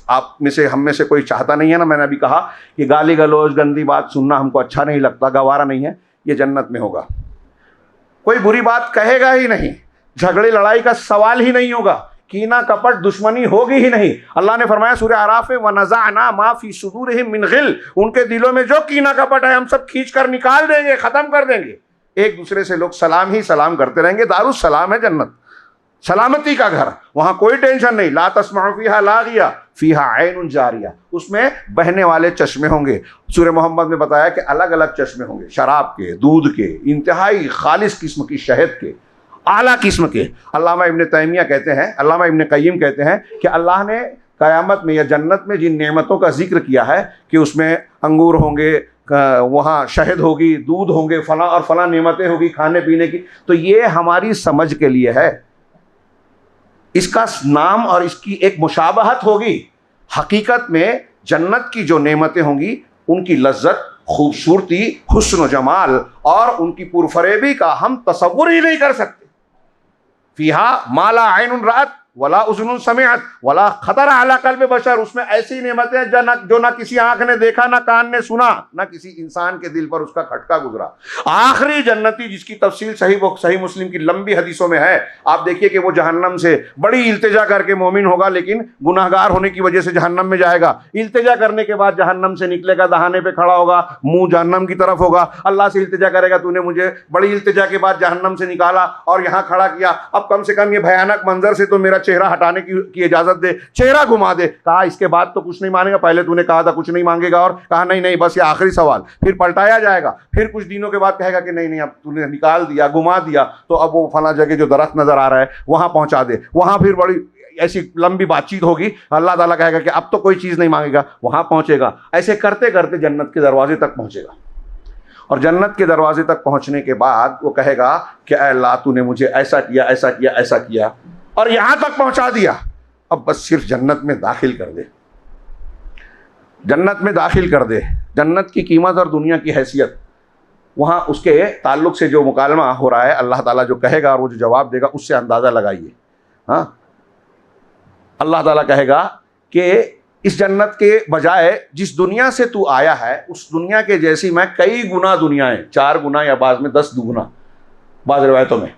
आप में से, हम में से कोई चाहता नहीं है ना, मैंने अभी कहा कि गाली गलौज गंदी बात सुनना हमको अच्छा नहीं लगता, गवारा नहीं है। ये जन्नत में होगा, कोई बुरी बात कहेगा ही नहीं, झगड़े लड़ाई का सवाल ही नहीं होगा, कीना कपट दुश्मनी होगी ही नहीं। अल्लाह ने फरमाया सूरह आराफ में, वनज़अना मा फ़ी सुदूरिहिम मिन ग़िल, उनके दिलों में जो कीना कपट है हम सब खींच कर निकाल देंगे, ख़त्म कर देंगे। एक दूसरे से लोग सलाम ही सलाम करते रहेंगे। दारुस सलाम है जन्नत, सलामती का घर, वहाँ कोई टेंशन नहीं। ला तस्मअ फ़ीहा लागिया फ़ीहा ऐनुन जारिया, उसमें बहने वाले चश्मे होंगे। सूरह मोहम्मद में बताया कि अलग अलग चश्मे होंगे, शराब के, दूध के, इंतहाई खालिस किस्म की शहद के, आला किस्म के। अल्लामा इब्न तैमिया कहते हैं, अल्लामा इब्न क़य्यिम कहते हैं कि अल्लाह ने क़यामत में या जन्नत में जिन नेमतों का जिक्र किया है कि उसमें अंगूर होंगे, वहाँ शहद होगी, दूध होंगे, फला और फला नेमतें होगी खाने पीने की, तो ये हमारी समझ के लिए है। इसका नाम और इसकी एक मुशाबहत होगी। हकीकत में जन्नत की जो नेमतें होंगी उनकी लज्जत, खूबसूरती, हुस्न जमाल और उनकी पुरफरेबी का हम तसव्वुर ही नहीं कर सकते। फीहा माला आइनुन रात वला उज़ुनुन समिअत वला खतर अला क़ल्बि बशर, उसमें ऐसी नेमतें हैं जो ना किसी आंख ने देखा, ना कान ने सुना, ना किसी इंसान के दिल पर उसका खटका गुजरा। आखिरी जन्नती जिसकी तफसील सही मुस्लिम की लंबी हदीसों में है, आप देखिए कि वो जहन्नम से बड़ी इल्तिजा करके मोमिन होगा, लेकिन गुनाहगार होने की वजह से जहन्नम में जाएगा। इल्तिजा करने के बाद जहन्नम से निकलेगा, दहाने पे खड़ा होगा, मुंह जहन्नम की तरफ होगा, अल्लाह से इल्तिजा करेगा, तूने मुझे बड़ी इल्तिजा के बाद जहन्नम से निकाला और यहाँ खड़ा किया, अब कम से कम ये भयानक मंजर से तो मेरा चेहरा हटाने की इजाजत दे, चेहरा घुमा दे। कहा इसके बाद तो कुछ नहीं मांगेगा, पहले तूने कहा था कुछ नहीं मांगेगा, और कहा नहीं नहीं बस ये आखिरी सवाल। फिर पलटाया जाएगा, फिर कुछ दिनों के बाद कहेगा कि नहीं नहीं अब तूने निकाल दिया, घुमा दिया, तो अब वो फला जगह जो दरख्त नजर आ रहा है वहां पहुंचा दे। वहां फिर बड़ी ऐसी लंबी बातचीत होगी, अल्लाह ताला कहेगा कि अब तो कोई चीज नहीं मांगेगा, वहां पहुंचेगा। ऐसे करते करते जन्नत के दरवाजे तक पहुंचेगा, और जन्नत के दरवाजे तक पहुंचने के बाद वो कहेगा कि अल्लाह तूने मुझे ऐसा किया ऐसा किया ऐसा किया और यहां तक पहुंचा दिया, अब बस सिर्फ जन्नत में दाखिल कर दे, जन्नत में दाखिल कर दे। जन्नत की कीमत और दुनिया की हैसियत, वहां उसके ताल्लुक से जो मुकालमा हो रहा है, अल्लाह ताला जो कहेगा और वो जो जवाब देगा उससे अंदाज़ा लगाइए। हाँ, अल्लाह ताला कहेगा कि इस जन्नत के बजाय जिस दुनिया से तू आया है उस दुनिया के जैसी मैं कई गुना दुनियाएं, 4 गुना या बाद में 10 दुगुना, बाद रिवायतों में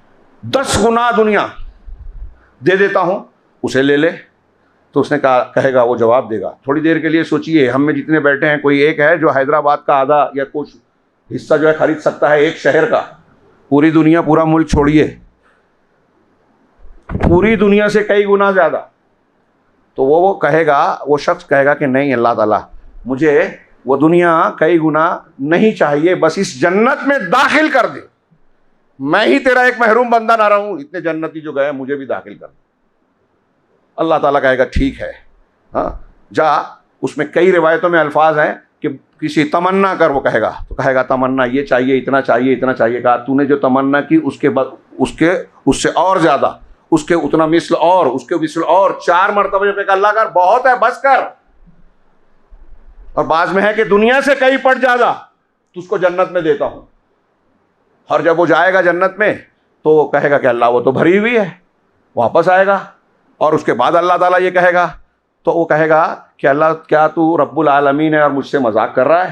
10 गुना दुनिया दे देता हूं, उसे ले ले। तो उसने कहेगा, वो जवाब देगा। थोड़ी देर के लिए सोचिए, हम में जितने बैठे हैं कोई एक है जो हैदराबाद का आधा या कुछ हिस्सा जो है खरीद सकता है एक शहर का? पूरी दुनिया, पूरा मुल्क छोड़िए, पूरी दुनिया से कई गुना ज्यादा। तो वो कहेगा, वो शख्स कहेगा कि नहीं अल्लाह ताला, मुझे वो दुनिया कई गुना नहीं चाहिए, बस इस जन्नत में दाखिल कर दे, मैं ही तेरा एक महरूम बंदा ना रहूं, इतने जन्नती जो गए मुझे भी दाखिल कर। अल्लाह ताला कहेगा ठीक है, हाँ जा। उसमें कई रिवायतों में अल्फाज हैं कि किसी तमन्ना कर, वो कहेगा, तो कहेगा तमन्ना ये चाहिए, इतना चाहिए, इतना चाहिए। कहा तूने जो तमन्ना की उसके उससे और ज्यादा, उसके उतना मिस्ल और, उसके मिस्ल और, 4 मरतबे पे अल्लाह कर, बहुत है बस कर। और बाज में है कि दुनिया से कई पट ज्यादा तुझको जन्नत में देता हूं। और जब वो जाएगा जन्नत में तो वो कहेगा कि अल्लाह वो तो भरी हुई है, वापस आएगा। और उसके बाद अल्लाह ताला ये कहेगा, तो वो कहेगा कि अल्लाह क्या तू रब्बुल आलमीन है और मुझसे मजाक कर रहा है?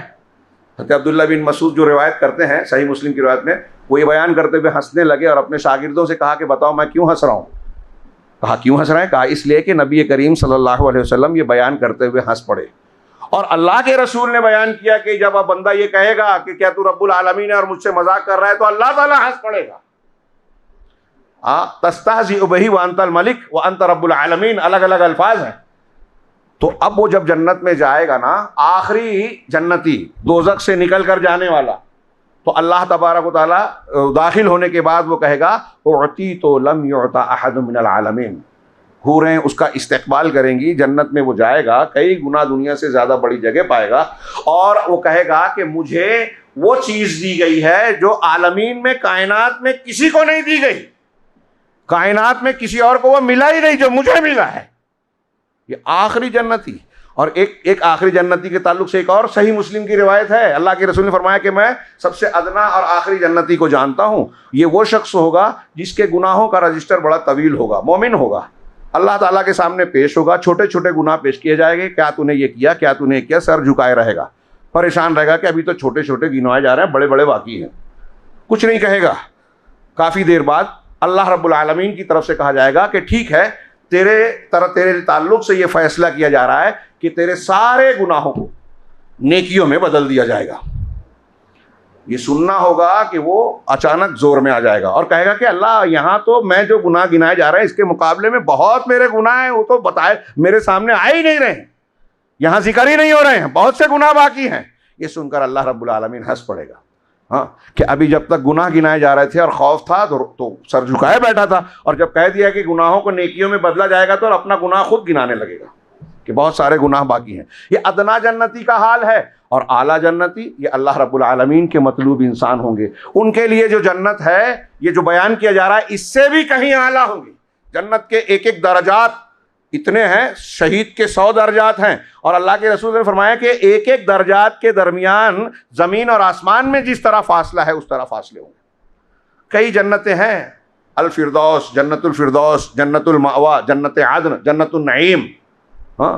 हज़रत अब्दुल्लाह बिन मसूद जो रिवायत करते हैं सही मुस्लिम की रिवायत में, वो ये बयान करते हुए हंसने लगे और अपने शागिर्दों से कहा कि बताओ मैं क्यों हंस रहा हूँ? कहा क्यों हंस रहे हैं? कहा इसलिए कि नबी करीम सल्लल्लाहु अलैहि वसल्लम ये बयान करते हुए हंस पड़े, और अल्लाह के रसूल ने बयान किया कि जब अब बंदा ये कहेगा कि क्या तू रब्बुल आलमीन है और मुझसे मजाक कर रहा है, तो अल्लाह ताला हंस पड़ेगा। तस्तहज़िउ बिही व अंतल मलिक व अंत रब्बुल आलमीन, अलग अलग अल्फाज हैं। तो अब वो जब जन्नत में जाएगा ना, आखिरी जन्नती दोज़ख से निकल कर जाने वाला, तो अल्लाह तबारक व तआला दाखिल होने के बाद वो कहेगा उअती तो लम युअता अहद मिनल आलमीन, हूरें उसका इस्तकबाल करेंगी। जन्नत में वो जाएगा, कई गुना दुनिया से ज़्यादा बड़ी जगह पाएगा, और वो कहेगा कि मुझे वो चीज़ दी गई है जो आलमीन में, कायनात में किसी को नहीं दी गई, कायनात में किसी और को वो मिला ही नहीं जो मुझे मिला है। ये आखिरी जन्नती। और एक आखिरी जन्नती के ताल्लुक से एक और सही मुस्लिम की रिवायत है, अल्लाह के रसूल ने फरमाया कि मैं सबसे अदना और आखिरी जन्नती को जानता हूँ। ये वो शख्स होगा जिसके गुनाहों का रजिस्टर बड़ा तवील होगा, मोमिन होगा, अल्लाह ताला के सामने पेश होगा, छोटे छोटे गुनाह पेश किए जाएंगे, क्या तूने ये किया, क्या तूने ये किया, सर झुकाए रहेगा, परेशान रहेगा कि अभी तो छोटे छोटे गिनवाए जा रहे हैं, बड़े बड़े बाकी हैं, कुछ नहीं कहेगा। काफ़ी देर बाद अल्लाह रब्बुल आलमीन की तरफ से कहा जाएगा कि ठीक है, तेरे ताल्लुक से ये फैसला किया जा रहा है कि तेरे सारे गुनाहों को नेकियों में बदल दिया जाएगा। ये सुनना होगा कि वो अचानक जोर में आ जाएगा और कहेगा कि अल्लाह, यहाँ तो मैं जो गुनाह गिनाए जा रहे हैं इसके मुकाबले में बहुत मेरे गुनाह हैं, वो तो बताए मेरे सामने आ ही नहीं रहे हैं, यहाँ जिक्र ही नहीं हो रहे हैं, बहुत से गुनाह बाकी हैं। ये सुनकर अल्लाह रब्बुल आलमीन हंस पड़ेगा, हाँ, कि अभी जब तक गुनाह गिनाए जा रहे थे और खौफ था तो सर झुकाए बैठा था, और जब कह दिया कि गुनाहों को नेकियों में बदला जाएगा तो अपना गुनाह खुद गिनाने लगेगा कि बहुत सारे गुनाह बाकी हैं। ये अदना जन्नती का हाल है। और आला जन्नती, ये अल्लाह रब्बुल आलमीन के मतलूब इंसान होंगे, उनके लिए जो जन्नत है, ये जो बयान किया जा रहा है, इससे भी कहीं आला होंगी। जन्नत के एक एक दर्जात इतने हैं, शहीद के 100 दर्जात हैं, और अल्लाह के रसूल ने फरमाया कि एक एक दर्जात के दरमियान ज़मीन और आसमान में जिस तरह फासला है उस तरह फासले होंगे। कई जन्नतें हैं, अल फिरदौस, जन्नतुल फिरदौस, जन्नतुल मावा, जन्नत आदन, जन्नतुल नईम, हाँ,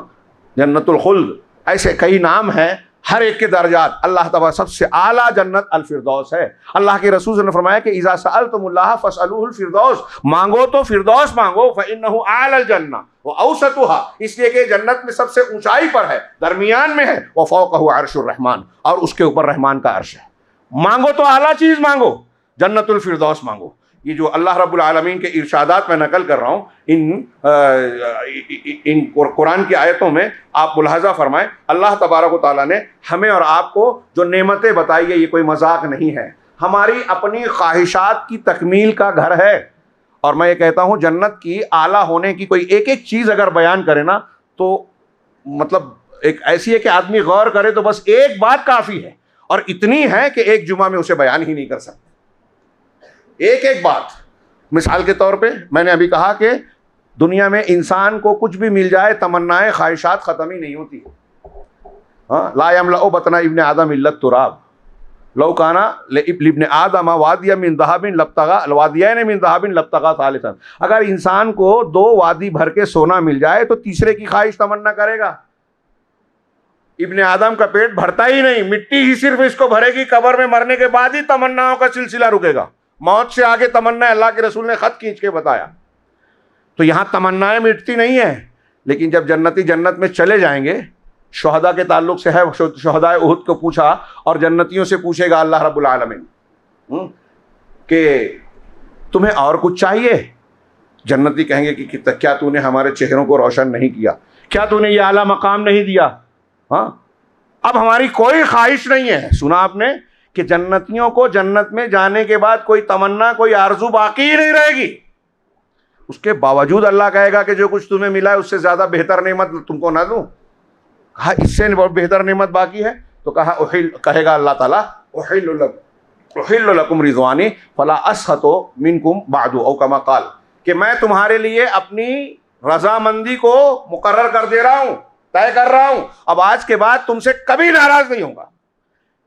जन्नतुल खुल्द, ऐसे कई नाम हैं। हर एक के दर्जात, अल्लाह तबारा सबसे आला जन्नत अल फिरदौस है। अल्लाह के रसूल ने फरमाया कि इज़ा सअलतुमुल्लाह फसअलूहुल फिरदौस, मांगो तो फिरदौस मांगो, फइन्नहु आलल जन्नह व औसतुहा, इसलिए कि जन्नत में सबसे ऊंचाई पर है, दरमियान में है, व फौकहु अर्शुर रहमान, और उसके ऊपर रहमान का अर्श है। मांगो तो आला चीज मांगो, जन्नतुल फिरदौस मांगो। ये जो अल्लाह रब्बुल आलमीन के इरशादात में नकल कर रहा हूँ, इन कुरान की आयतों में आप मुलाहजा फरमाएं, अल्लाह तबारक व तआला ने हमें और आपको जो नेमतें बताई है, ये कोई मजाक नहीं है, हमारी अपनी ख्वाहिशात की तकमील का घर है। और मैं ये कहता हूँ, जन्नत की आला होने की कोई एक एक चीज़ अगर बयान करे ना, तो मतलब एक ऐसी है कि आदमी गौर करे तो बस एक बात काफ़ी है, और इतनी है कि एक जुमा में उसे बयान ही नहीं कर सकते। एक एक बात, मिसाल के तौर पे मैंने अभी कहा कि दुनिया में इंसान को कुछ भी मिल जाए, तमन्नाएं ख्वाहिशात ख़त्म ही नहीं होती। हाँ, ला यमलअ बतना इब्न आदम इल्ला तुराब, लौ काना लिब्न आदम वादिया मिन दहाबिन लब्तगा वादियान मिन दहाबिन लब्तगा सालिसन, अगर इंसान को 2 वादी भर के सोना मिल जाए तो तीसरे की ख्वाहिश तमन्ना करेगा। इब्न आदम का पेट भरता ही नहीं, मिट्टी ही सिर्फ इसको भरेगी, कब्र में मरने के बाद ही तमन्नाओं का सिलसिला रुकेगा। मौत से आगे तमन्ना, अल्लाह के रसूल ने खत खींच के बताया। तो यहाँ तमन्नाएं मिटती नहीं है, लेकिन जब जन्नती जन्नत में चले जाएंगे, शुहदा के ताल्लुक से है, शुहदाए उहुद को पूछा और जन्नतियों से पूछेगा अल्लाह रब्बुल आलमीन कि तुम्हें और कुछ चाहिए? जन्नती कहेंगे कि क्या तूने हमारे चेहरों को रोशन नहीं किया, क्या तूने ये आला मकाम नहीं दिया? हाँ, अब हमारी कोई ख्वाहिश नहीं है। सुना आपने कि जन्नतियों को जन्नत में जाने के बाद कोई तमन्ना, कोई आरजू बाकी ही नहीं रहेगी। उसके बावजूद अल्लाह कहेगा कि जो कुछ तुम्हें मिला है उससे ज्यादा बेहतर नेमत तुमको ना दूं? कहा इससे बेहतर नेमत बाकी है? तो कहा कहेगा अल्लाह ताला उहिल्लु लकुम रिज़वानी फला अस्खतु मिनकुम बादु, औ कमा क़ाल, कि मैं तुम्हारे लिए अपनी रजामंदी को मुकर्रर कर दे रहा हूं, तय कर रहा हूं, अब आज के बाद तुमसे कभी नाराज नहीं होगा।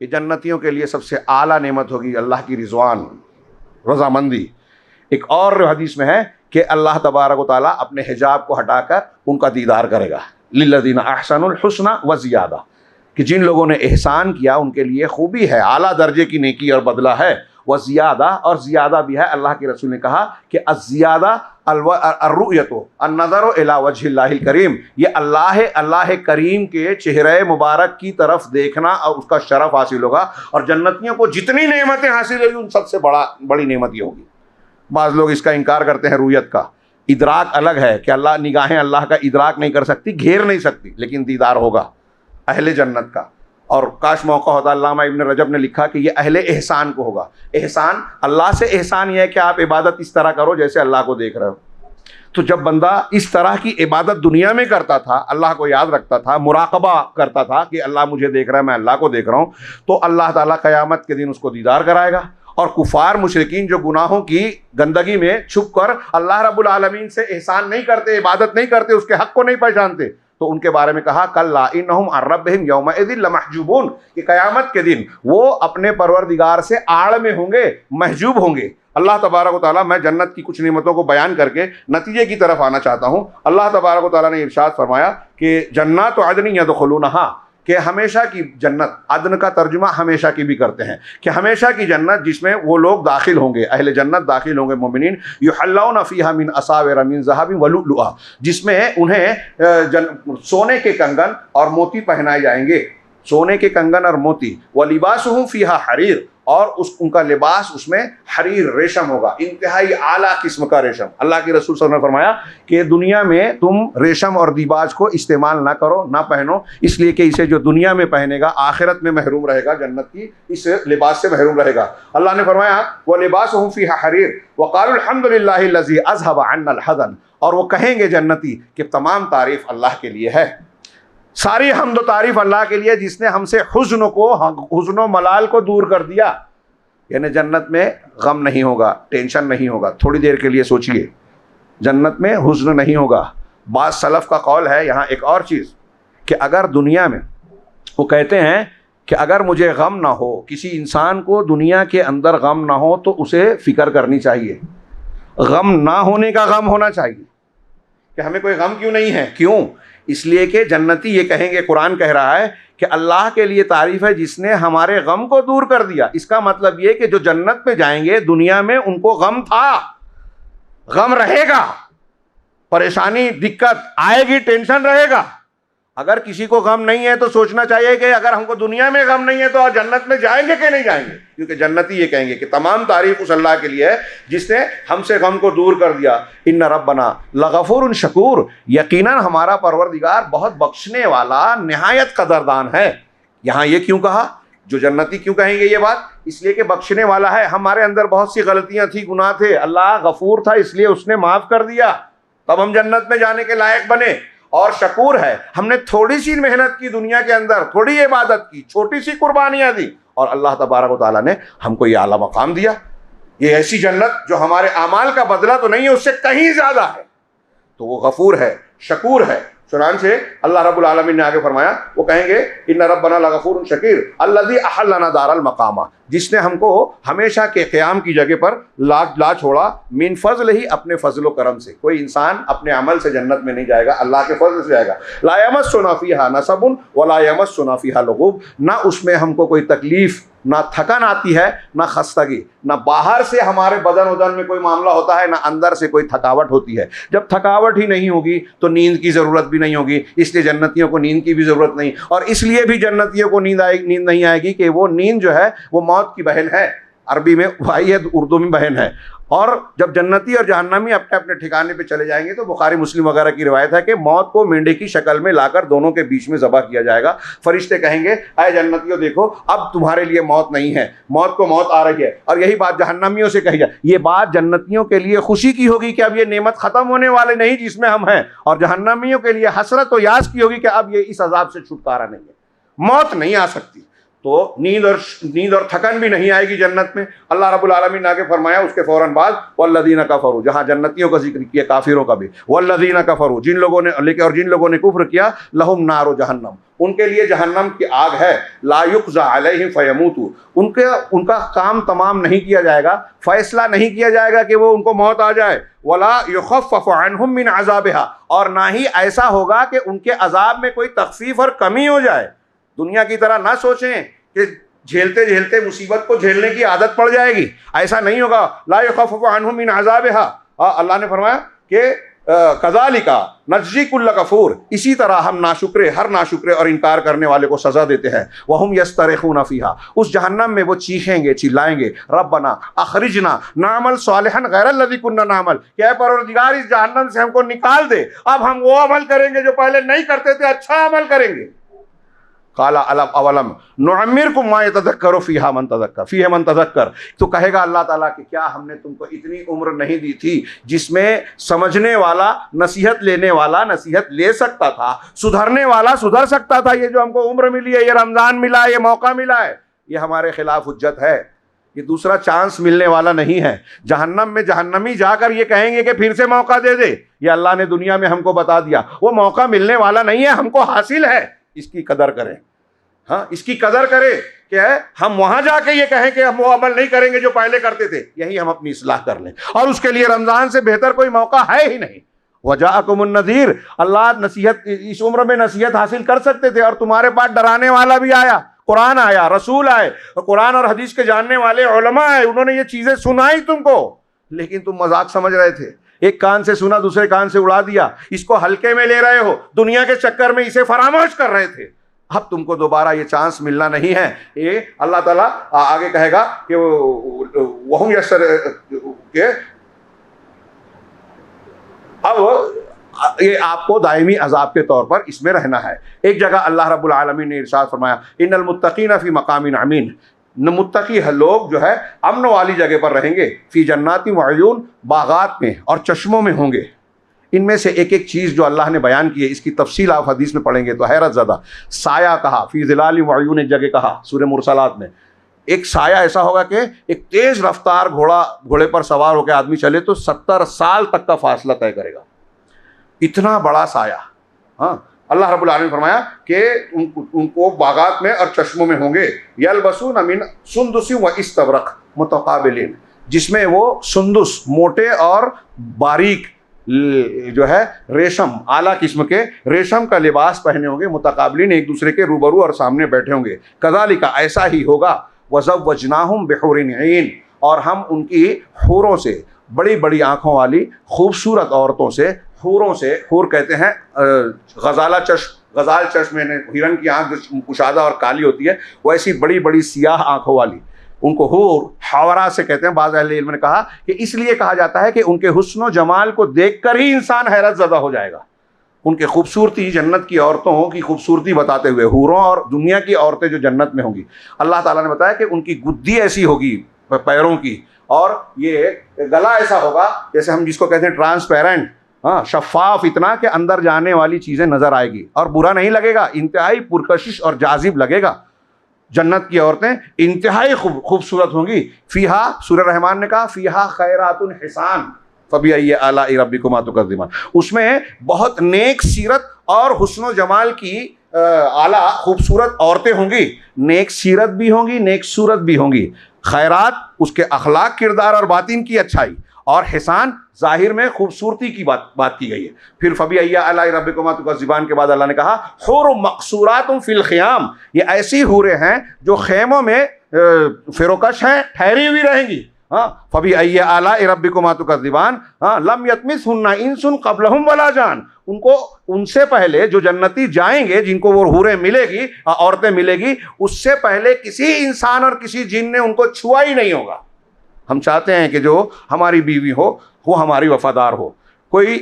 ये जन्नतियों के लिए सबसे आला नेमत होगी अल्लाह की रिजवान, रजामंदी। एक और हदीस में है कि अल्लाह तबारक व तआला अपने हिजाब को हटाकर उनका दीदार करेगा। लिल्लज़ीना अहसनुल हुस्ना व ज़ियादा, कि जिन लोगों ने एहसान किया उनके लिए खूबी है, आला दर्जे की नेकी और बदला है। व ज़ियादा, और ज़ियादा भी है। अल्लाह के रसूल ने कहा कि अज़्ज़ियादा अर्रुयतो अन्नज़रु इला वजहिल्लाहिल करीम, ये अल्लाह करीम के चेहरे मुबारक की तरफ देखना और उसका शरफ हासिल होगा। और जन्नतियों को जितनी नेमतें हासिल होगी उन सबसे बड़ी नेमत ये होगी। बाज़ लोग इसका इनकार करते हैं, रुयत का। इदराक अलग है कि अल्लाह, निगाहें अल्लाह का इदराक नहीं कर सकती, घेर नहीं सकती, लेकिन दीदार होगा अहले जन्नत का। और काश मौका होता, अल्लामा इब्न रजब ने लिखा कि ये अहले एहसान को होगा। एहसान, अल्लाह से एहसान यह है कि आप इबादत इस तरह करो जैसे अल्लाह को देख रहे हो। तो जब बंदा इस तरह की इबादत दुनिया में करता था, अल्लाह को याद रखता था, मुराकबा करता था कि अल्लाह मुझे देख रहा है, मैं अल्लाह को देख रहा हूँ, तो अल्लाह ताला क़यामत के दिन उसको दीदार कराएगा। और कुफार मुशरिकीन जो गुनाहों की गंदगी में छुप कर अल्लाह रब्बुल आलमीन से एहसान नहीं करते, इबादत नहीं करते, उसके हक़ को नहीं पहचानते, तो उनके बारे में कहा कल्ला इन्नहुम अन रब्बिहिम यौमइज़िन लमहजूबून, कि क़यामत के दिन वो अपने परवरदिगार से आड़ में होंगे, महजूब होंगे। अल्लाह तबारक व तआला, मैं जन्नत की कुछ नेमतों को बयान करके नतीजे की तरफ आना चाहता हूँ। अल्लाह तबारक व तआला ने इरशाद फरमाया कि जन्नत अदन यदखुलूनहा, कि हमेशा की जन्नत, अदन का तर्जुमा हमेशा की भी करते हैं, कि हमेशा की जन्नत जिसमें वो लोग दाखिल होंगे, अहले जन्नत दाखिल होंगे, मोमिनीन, युहल्लौना फ़ीहा मिन असाविर मिन ज़हबिन व लुअलुआ, जिसमें उन्हें सोने के कंगन और मोती पहनाए जाएंगे, सोने के कंगन और मोती। व लिबासुहुम फ़ीहा हरीर, और उनका लिबास उसमें हरीर, रेशम होगा, इंतहाई आला किस्म का रेशम। अल्लाह के रसूल सल्लल्लाहु अलैहि वसल्लम ने फरमाया कि दुनिया में तुम रेशम और दिबाज को इस्तेमाल ना करो, ना पहनो, इसलिए कि इसे जो दुनिया में पहनेगा आखिरत में महरूम रहेगा, जन्नत की इस लिबास से महरूम रहेगा। अल्लाह ने फरमाया व लिबासुहुम फ़ीहा हरीर व क़ालू अल्हम्दुलिल्लाहि लज़ी अज़हब अन्नल हज़न, और वो कहेंगे जन्नती कि तमाम तारीफ़ अल्लाह के लिए है, सारी हम्द तारीफ अल्लाह के लिए जिसने हमसे हुज़्न मलाल को दूर कर दिया। यानी जन्नत में गम नहीं होगा, टेंशन नहीं होगा। थोड़ी देर के लिए सोचिए, जन्नत में हुज़्न नहीं होगा। बाज़ सलफ़ का कौल है यहाँ एक और चीज़, कि अगर दुनिया में, वो कहते हैं कि अगर मुझे गम ना हो, किसी इंसान को दुनिया के अंदर गम ना हो तो उसे फ़िक्र करनी चाहिए। गम ना होने का गम होना चाहिए कि हमें कोई गम क्यों नहीं है। क्यों? इसलिए कि जन्नती ये कहेंगे, कुरान कह रहा है कि अल्लाह के लिए तारीफ है जिसने हमारे गम को दूर कर दिया। इसका मतलब ये कि जो जन्नत में जाएंगे, दुनिया में उनको गम था, गम रहेगा, परेशानी दिक्कत आएगी, टेंशन रहेगा। अगर किसी को गम नहीं है तो सोचना चाहिए कि अगर हमको दुनिया में गम नहीं है तो जन्नत में जाएंगे कि नहीं जाएंगे। क्योंकि जन्नती ये कहेंगे कि तमाम तारीफ उस अल्लाह के लिए है जिसने हमसे गम को दूर कर दिया। इन्ना रब्बना लगफूरुन शकूर, यकीनन हमारा परवरदिगार बहुत बख्शने वाला, निहायत कदरदान है। यहाँ ये क्यों कहा? जो जन्नती क्यों कहेंगे ये बात? इसलिए कि बख्शने वाला है। हमारे अंदर बहुत सी गलतियां थी, गुनाह थे, अल्लाह गफूर था इसलिए उसने माफ कर दिया, तब हम जन्नत में जाने के लायक बने। और शकूर है, हमने थोड़ी सी मेहनत की दुनिया के अंदर, थोड़ी इबादत की, छोटी सी कुर्बानियां दी और अल्लाह तबारक व तआला ने हमको ये आला मकाम दिया। ये ऐसी जन्नत जो हमारे अमाल का बदला तो नहीं है, उससे कहीं ज्यादा है। तो वो गफूर है, शकूर है। चुनांचे अल्लाह रब्बुल आलमीन ने आगे फरमाया, वो कहेंगे इन्ना रब्बना लगफूरुन शकीर अल्लज़ी अहल्लना दारल मकामा, जिसने हमको हमेशा के क़याम की जगह पर ला छोड़ा, मिन फज़ल ही, अपने फजलो करम से। कोई इंसान अपने अमल से जन्नत में नहीं जाएगा, अल्लाह के फजल से जाएगा। ला यमस्सुना फ़ीहा नसबुन वला यमस्सुना फ़ीहा लुगूब, ना उसमें हमको कोई तकलीफ, ना थकन आती है, ना खस्तगी, ना बाहर से हमारे बदन उदन में कोई मामला होता है, ना अंदर से कोई थकावट होती है। जब थकावट ही नहीं होगी तो नींद की ज़रूरत भी नहीं होगी, इसलिए जन्नतियों को नींद की भी ज़रूरत नहीं। और इसलिए भी जन्नतियों को नींद नहीं आएगी कि वो नींद जो है वो मौत की बहन है। अरबी में भाई है, उर्दू में बहन है। और जब जन्नती और जहन्नमी अपने अपने ठिकाने पे चले जाएंगे तो बुखारी मुस्लिम वगैरह की रिवायत है कि मौत को मेंढे की शक्ल में लाकर दोनों के बीच में ज़बह किया जाएगा। फरिश्ते कहेंगे, अय जन्नतियों देखो, अब तुम्हारे लिए मौत नहीं है, मौत को मौत आ रही है। और यही बात जहन्नमियों से कही जाए। ये बात जन्नतियों के लिए खुशी की होगी कि अब ये नेमत ख़त्म होने वाले नहीं जिसमें हम हैं, और जहन्नमियों के लिए हसरत और यास की होगी कि अब ये इस अजाब से छुटकारा नहीं है, मौत नहीं आ सकती। तो नींद और थकन भी नहीं आएगी जन्नत में। अल्लाह रब्बुल आलमीन ने आगे फरमाया उसके फौरन बाद, वल्लज़ीना कफ़रू, जहाँ जन्नतियों का जिक्र किया, काफिरों का भी, वल्लज़ीना कफ़रू, जिन लोगों ने लेके और जिन लोगों ने कुफ्र किया, लहुम नारो जहन्नम, उनके लिए जहन्नम की आग है, ला युक़ज़ा अलैहिम फयमूतू, उनका काम तमाम नहीं किया जाएगा, फैसला नहीं किया जाएगा कि वो उनको मौत आ जाए, वला युख़फ़फ़ु अन्हुम मिन अज़ाबिहा, और ना ही ऐसा होगा कि उनके अजाब में कोई तख़फ़ीफ़ और कमी हो जाए। दुनिया की तरह ना सोचें कि झेलते झेलते मुसीबत को झेलने की आदत पड़ जाएगी, ऐसा नहीं होगा। ला युख़फ़फ़ु अन्हुम मिन अज़ाबिहा, अल्लाह ने फरमाया कि कज़ालिका नज्ज़ी कुल्ल कफूर, इसी तरह हम नाशुक्रे, हर नाशुक्रे और इनकार करने वाले को सज़ा देते हैं। वहुम यस्तरिख़ून फ़ीहा, उस जहन्नम में वो चीखेंगे, चिल्लाएंगे, रब्बना अख़रिजना नामल सालिहन गैरल्लज़ी कुन्ना नामल, क्या परवरदिगार इस जहन्नम से हमको निकाल दे, अब हम वो अमल करेंगे जो पहले नहीं करते थे, अच्छा अमल करेंगे। काला अलम अवलम नुअम्मिरकुम मा यतज़क्करु फ़ीहा मन तज़क्कर, तो कहेगा अल्लाह ताला कि क्या हमने तुमको इतनी उम्र नहीं दी थी जिसमें समझने वाला, नसीहत लेने वाला नसीहत ले सकता था, सुधरने वाला सुधर सकता था। ये जो हमको उम्र मिली है, ये रमज़ान मिला है, ये मौका मिला है, ये हमारे खिलाफ हुज्जत है, ये दूसरा चांस मिलने वाला नहीं है। जहन्नम में जहन्नमी जाकर ये कहेंगे कि फिर से मौका दे दे, ये अल्लाह ने दुनिया में हमको बता दिया, वो मौका मिलने वाला नहीं है, हमको हासिल है, इसकी कदर करें। हाँ, इसकी कदर करें कि हम वहां जाके ये कहें कि हम वो अमल नहीं करेंगे जो पहले करते थे, यही हम अपनी इस्लाह कर लें। और उसके लिए रमजान से बेहतर कोई मौका है ही नहीं। वजाअकुमुन नज़ीर, अल्लाह नसीहत, इस उम्र में नसीहत हासिल कर सकते थे और तुम्हारे पास डराने वाला भी आया, कुरान आया, रसूल आए, कुरान और हदीस के जानने वाले उलमा आए, उन्होंने ये चीजें सुनाई तुमको, लेकिन तुम मजाक समझ रहे थे, एक कान से सुना दूसरे कान से उड़ा दिया, इसको हल्के में ले रहे हो, दुनिया के चक्कर में इसे फरामोश कर रहे थे। अब तुमको दोबारा ये चांस मिलना नहीं है। ये अल्लाह ताला आगे कहेगा कि वहुम यस्तर के, अब ये आपको दायमी अजाब के तौर पर इसमें रहना है। एक जगह अल्लाह रब्बुल आलमीन ने इरशाद फरमाया, इन्नल मुत्तकीना फी मकामिन अमीन, मुत्तकी लोग जो है अमन वाली जगह पर रहेंगे, फी जन्नाती व अयून, बागात में और चश्मों में होंगे। इनमें से एक एक चीज़ जो अल्लाह ने बयान की है, इसकी तफसील आप हदीस में पढ़ेंगे तो हैरत ज़्यादा। साया कहा, फी ज़िलाल व अयून एक जगह कहा सूरह मुरसलात में, एक साया ऐसा होगा कि एक तेज़ रफ्तार घोड़े पर सवार होकर आदमी चले तो 70 साल तक का फासला तय करेगा, इतना बड़ा साया। हाँ, अल्लाह रब्बुल आलमीन फरमाया कि उनको बागात में और चश्मों में होंगे, यलबसून मिन सुंदुसी व इस्तबरक मुतकाबिलिन, जिसमें वो सुंदुस मोटे और बारीक जो है रेशम, आला किस्म के रेशम का लिबास पहने होंगे, मुतकाबिलिन एक दूसरे के रूबरू और सामने बैठे होंगे। कज़ालिका ऐसा ही होगा, वज़व्वजनाहुम बिहुरिन ऐन, और हम उनकी हूरों से, बड़ी बड़ी आँखों वाली खूबसूरत औरतों से, हूरों से, हूर कहते हैं गजाल चश्म में हिरन की आँख जो कुशादा और काली होती है, वैसी बड़ी बड़ी सियाह आँखों वाली, उनको हूर हवरा से कहते हैं। बाज़ अहले इल्म ने कहा कि इसलिए कहा जाता है कि उनके हुस्न जमाल को देखकर ही इंसान हैरत ज़दा हो जाएगा। उनके खूबसूरती, जन्नत की औरतों की खूबसूरती बताते हुए, हूरों और दुनिया की औरतें जो जन्नत में होंगी, अल्लाह ताला ने बताया कि उनकी गुद्दी ऐसी होगी पैरों की, और ये गला ऐसा होगा जैसे हम जिसको कहते हैं ट्रांसपेरेंट, हाँ, शफाफ, इतना कि अंदर जाने वाली चीज़ें नज़र आएगी और बुरा नहीं लगेगा, इंतहाई पुरकशिश और जाजिब लगेगा। जन्नत की औरतें इंतहाई खूबसूरत होंगी। फ़ीहा, सूरह रहमान ने कहा फ़ीहा खैरातुन हिसान फ़बिअय्यि आलाइ रब्बिकुमा तुकज़्ज़िबान, उसमें बहुत नेक सीरत और हुस्न जमाल की आला खूबसूरत औरतें होंगी। नेक सीरत भी होंगी, नेक सूरत भी होंगी। खैरात उसके अखलाक, किरदार और बातिन की अच्छाई, और हिसान जाहिर में खूबसूरती की बात की गई है। फिर फ़बिअय्यि आलाइ रब्बिकुमा तुकज़्ज़िबान के बाद अल्लाह ने कहा हुर मक़सूरातुन फ़िल ख़ियाम, ये ऐसी हूरें हैं जो खेमों में फ़िरोकश हैं, ठहरी हुई रहेंगी। हाँ, फ़बिअय्यि आलाइ रब्बिकुमा तुकज़्ज़िबान, हाँ, लम यतमिसहुन्ना इंसुन क़ब्लहुम वला जान, उनको उनसे पहले जो जन्नती जाएंगे, जिनको वो हूरें मिलेगी, औरतें मिलेगी, उससे पहले किसी इंसान और किसी जिन ने उनको छुआ ही नहीं होगा। हम चाहते हैं कि जो हमारी बीवी हो वो हमारी वफादार हो, कोई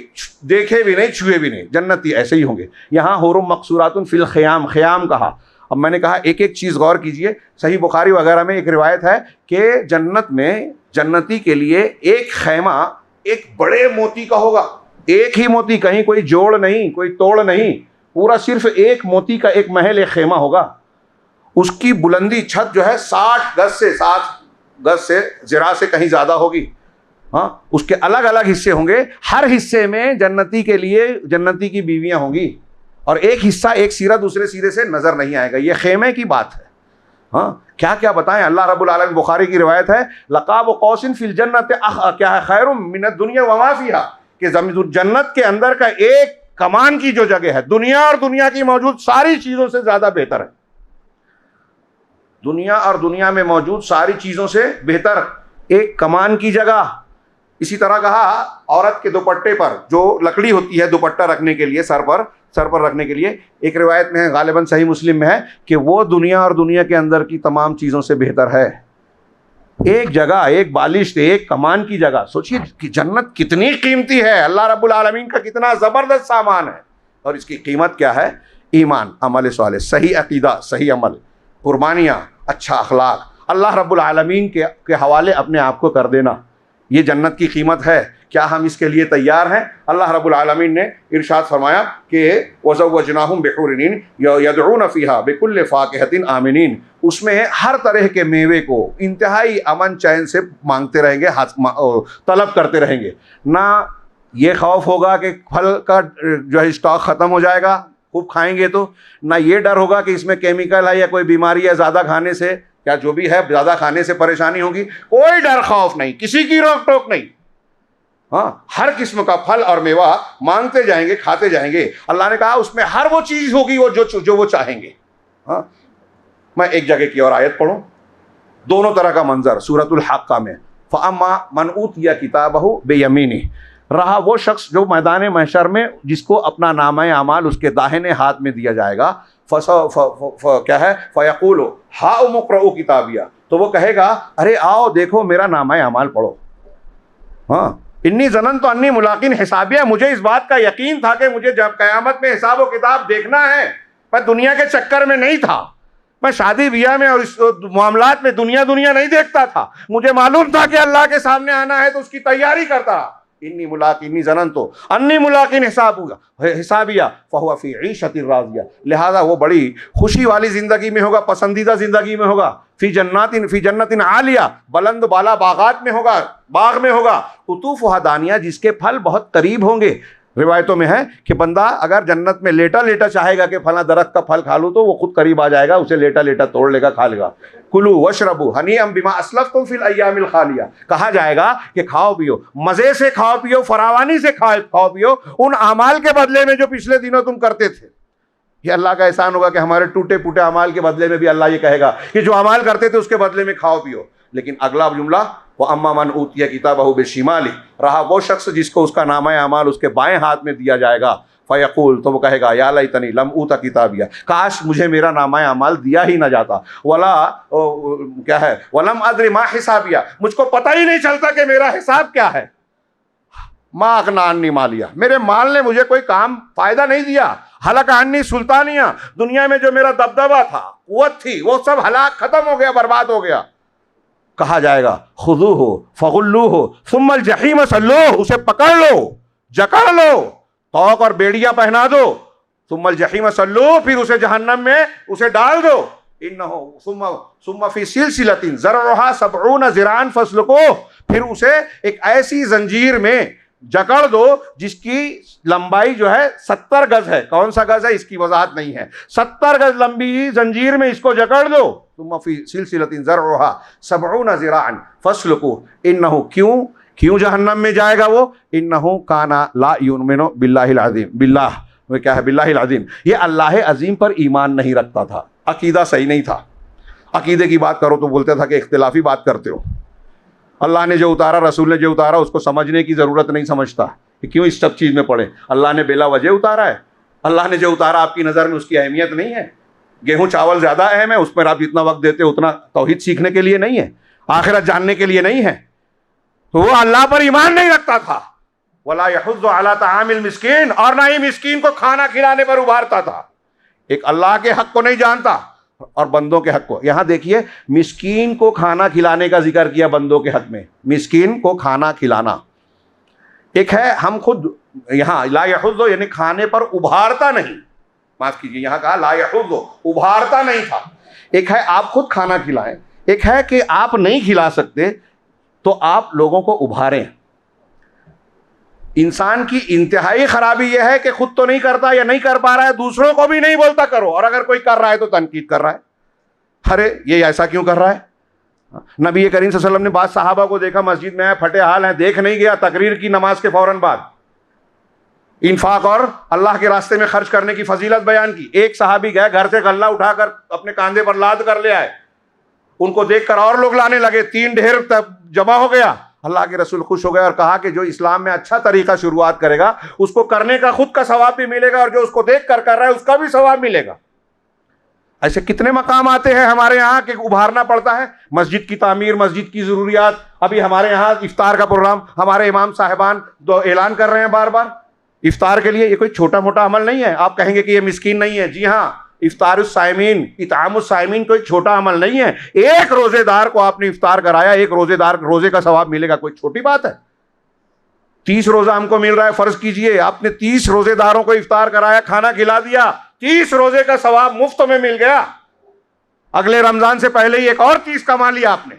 देखे भी नहीं, छुए भी नहीं। जन्नती ऐसे ही होंगे। यहाँ हुरुम मक़सूरातुन फ़िल ख़ियाम, ख़ियाम कहा। अब मैंने कहा एक एक चीज़ गौर कीजिए। सही बुखारी वगैरह में एक रिवायत है कि जन्नत में जन्नती के लिए एक खैमा एक बड़े मोती का होगा, एक ही मोती, कहीं कोई जोड़ नहीं, कोई तोड़ नहीं, पूरा सिर्फ एक मोती का एक महल, एक खेमा होगा। उसकी बुलंदी, छत जो है 60 गज से ज़रा से कहीं ज़्यादा होगी। हाँ, उसके अलग अलग हिस्से होंगे, हर हिस्से में जन्नती के लिए जन्नती की बीवियां होंगी, और एक हिस्सा, एक सिरा दूसरे सिरे से नजर नहीं आएगा। ये खेमे की बात है। हाँ, क्या क्या बताएं। अल्लाह रब्बुल आलमीन, बुखारी की रिवायत है, लक़ाब कौसिन फिल जन्नत क्या है खैरुम मिनद दुनिया वमा फीहा, कि जन्नत के अंदर का एक कमान की जो जगह है, दुनिया और दुनिया की मौजूद सारी चीजों से ज्यादा बेहतर है। दुनिया और दुनिया में मौजूद सारी चीजों से बेहतर एक कमान की जगह। इसी तरह कहा औरत के दुपट्टे पर जो लकड़ी होती है दुपट्टा रखने के लिए, सर पर रखने के लिए, एक रिवायत में है, गालिबन सही मुस्लिम में है, कि वो दुनिया और दुनिया के अंदर की तमाम चीज़ों से बेहतर है। एक जगह, एक बालिश, एक कमान की जगह। सोचिए कि जन्नत कितनी कीमती है, अल्लाह रब्बुल आलमीन का कितना ज़बरदस्त सामान है, और इसकी कीमत क्या है? ईमान, अमल सालेह, सही अकीदा, सही अमल, कुर्बानियाँ, अच्छा अखलाक, अल्लाह रब्बुल आलमीन के हवाले अपने आप को कर देना, ये जन्नत की कीमत है। क्या हम इसके लिए तैयार हैं? अल्लाह रब्बुल आलमीन ने इरशाद फरमाया कि वज़व्वजनाहुम बिहुरिन ऐन यदऊन फ़ीहा बिकुल्लि फ़ाकिहतिन आमिनीन, उसमें हर तरह के मेवे को इंतहाई अमन चैन से मांगते रहेंगे, तलब करते रहेंगे। ना ये खौफ होगा कि फल का जो है स्टॉक ख़त्म हो जाएगा खूब खाएंगे तो, ना ये डर होगा कि इसमें केमिकल है या कोई बीमारी है ज़्यादा खाने से, क्या जो भी है ज़्यादा खाने से परेशानी होगी, कोई डर खौफ नहीं, किसी की रोक टोक नहीं। हाँ, हर किस्म का फल और मेवा मांगते जाएंगे, खाते जाएंगे। अल्लाह ने कहा उसमें हर वो चीज़ होगी वो जो वो चाहेंगे। हाँ, मैं एक जगह की और आयत पढ़ूँ, दोनों तरह का मंजर सूरतुल हक़्क़ा में। फ़अम्मा मन ऊतिया किताबहु बियमीनी, रहा वो शख्स जो मैदान महशर में जिसको अपना नामा अमाल उसके दाहिने हाथ में दिया जाएगा, क्या है, फ़यक़ूलु हाउ मुक़रऊ किताबिया, तो वो कहेगा अरे आओ देखो मेरा नामा अमाल पढ़ो। हाँ, इन्नी ज़नन तो अन्नी मुलाकिन हिसाबिया, मुझे इस बात का यकीन था कि मुझे जब क़यामत में हिसाब व किताब देखना है, मैं दुनिया के चक्कर में नहीं था, मैं शादी ब्याह में और इस मामलात में दुनिया नहीं देखता था, मुझे मालूम था कि अल्लाह के सामने आना है तो उसकी तैयारी करता। इन्नी ज़नन तो अन्नी मुलाकिन हिसाबिया फ़हुवा फ़ी ईशतिन राज़िया, लिहाजा वो बड़ी खुशी वाली ज़िंदगी में होगा, पसंदीदा ज़िंदगी में होगा। फ़ी जन्नतिन आलिया, बुलंद बाला बागात में होगा, बाग में होगा। कुतूफ़ुहा दानिया, जिसके फल बहुत करीब होंगे, रिवायतों में है कि बंदा अगर जन्नत में लेटा लेटा चाहेगा कि फला दरख्त का फल खा लूँ तो वो खुद करीब आ जाएगा, उसे लेटा लेटा तोड़ लेगा, खा लेगा। कुलू वशरबू हनीअम बिमा अस्लफ्तुम फिल अय्यामिल खालिया, कहा जाएगा कि खाओ पियो, मजे से खाओ पियो, फरावानी से खाओ पियो उन अमाल के बदले में जो पिछले दिनों तुम करते थे। ये अल्लाह का एहसान होगा कि हमारे टूटे फूटे अमाल के बदले में भी अल्लाह ये कहेगा कि जो अमाल करते थे उसके बदले में खाओ पियो। लेकिन अगला जुमला, वो अम्मा मन ऊतिया किताबहु बिशिमाली, रहा वो शख्स जिसको उसका नामा अमाल उसके बाएं हाथ में दिया जाएगा, फ़यक़ूल, तो वो कहेगा या लैतनी लम ऊता किताबिया, काश मुझे मेरा नामा अमाल दिया ही ना जाता, वला क्या है वलम अद्री मा हिसाबिया, मुझको पता ही नहीं चलता कि मेरा हिसाब क्या है। मा अगनानी मालिया, मेरे माल ने मुझे कोई काम फायदा नहीं दिया। हलक अन्नी सुल्तानिया, दुनिया में जो मेरा दबदबा था, कुव्वत थी, वो सब हलाक खत्म हो गया, बर्बाद हो गया। कहा जाएगा खुदू हो फगुल्लू हो सुम्मल जहीम सल्लो, उसे पकड़ लो, जकड़ लो, तौक और बेड़ियां पहना दो, सुम्मल जहीम सल्लो, फिर उसे जहन्नम में उसे डाल दो। इन्नहु सुम्मा फी सिलसिलतिन ज़रउहा सबऊन ज़िरान फस्लुको, फिर उसे एक ऐसी जंजीर में जकड़ दो जिसकी लंबाई जो है 70 गज है। कौन सा गज है इसकी वजाहत नहीं है, 70 गज लंबी जंजीर में इसको जकड़ दो। तुम फी सिलसिलतिन ज़रउहा सबऊन ज़िरान फस्लुकू, इन्नहु, क्यों जहन्नम में जाएगा वो, इन्नहु काना ला युमिनु बिल्लाहिल अज़ीम, बिल्लाह वो क्या है, बिल्लाहिल अज़ीम, ये अल्लाह अज़ीम पर ईमान नहीं रखता था, अकीदा सही नहीं था। अकीदे की बात करो तो बोलता था कि इख्तिलाफी बात करते हो। अल्लाह ने जो उतारा, रसूल ने जो उतारा, उसको समझने की ज़रूरत नहीं समझता कि क्यों इस सब चीज़ में पड़े। अल्लाह ने बेला वजह उतारा है, अल्लाह ने जो उतारा आपकी नज़र में उसकी अहमियत नहीं है। गेहूँ चावल ज़्यादा अहम है, उस पर आप जितना वक्त देते हो उतना तौहीद सीखने के लिए नहीं है, आखिरत जानने के लिए नहीं है। तो वो अल्लाह पर ईमान नहीं रखता था। वला यहुज़्ज़ु अला तआमिल मिस्कीन, और ना ही मिस्कीन को खाना खिलाने पर उभारता था। एक अल्लाह के हक को नहीं जानता और बंदों के हक को। यहां देखिए, मिस्कीन को खाना खिलाने का जिक्र किया बंदों के हक में, मिस्कीन को खाना खिलाना। एक है हम खुद, यहां ला यहुज़्ज़ु यानी खाने पर उभारता नहीं, माफ कीजिए, यहां कहा ला यहुज़्ज़ु, उभारता नहीं था। एक है आप खुद खाना खिलाएं, एक है कि आप नहीं खिला सकते तो आप लोगों को उभारें। इंसान की इंतहाई खराबी यह है कि खुद तो नहीं करता या नहीं कर पा रहा है, दूसरों को भी नहीं बोलता करो, और अगर कोई कर रहा है तो तनकीद कर रहा है, अरे ये ऐसा क्यों कर रहा है। नबी करीम सल्लल्लाहु अलैहि वसल्लम ने बाद सहाबा को देखा मस्जिद में आए, फटे हाल हैं, देख नहीं गया, तकरीर की नमाज के फौरन बाद इंफाक और अल्लाह के रास्ते में खर्च करने की फजीलत बयान की। एक सहाबी गए, घर से गल्ला उठाकर अपने कांधे पर लाद कर ले आए, उनको देखकर और लोग लाने लगे, 3 ढेर जमा हो गया। अल्लाह के रसूल खुश हो गए और कहा कि जो इस्लाम में अच्छा तरीका शुरुआत करेगा उसको करने का खुद का सवाब भी मिलेगा, और जो उसको देख कर रहा है उसका भी सवाब मिलेगा। ऐसे कितने मकाम आते हैं हमारे यहाँ कि उभारना पड़ता है। मस्जिद की तामीर, मस्जिद की ज़रूरियात, अभी हमारे यहाँ इफ्तार का प्रोग्राम, हमारे इमाम साहिबान ऐलान कर रहे हैं बार बार इफ्तार के लिए। ये कोई छोटा मोटा अमल नहीं है। आप कहेंगे कि ये मिस्कीन नहीं है, जी हाँ, इफ्तारुस साइमीन, इतामुस साइमीन कोई छोटा अमल नहीं है। एक रोजेदार को आपने इफ्तार कराया, एक रोजेदार रोजे का सवाब मिलेगा, कोई छोटी बात है। 30 रोजा हमको मिल रहा है, फर्ज कीजिए आपने 30 रोजेदारों को इफ्तार कराया, खाना खिला दिया, 30 रोजे का सवाब मुफ्त में मिल गया। अगले रमजान से पहले ही एक और 30 कमा लिया आपने,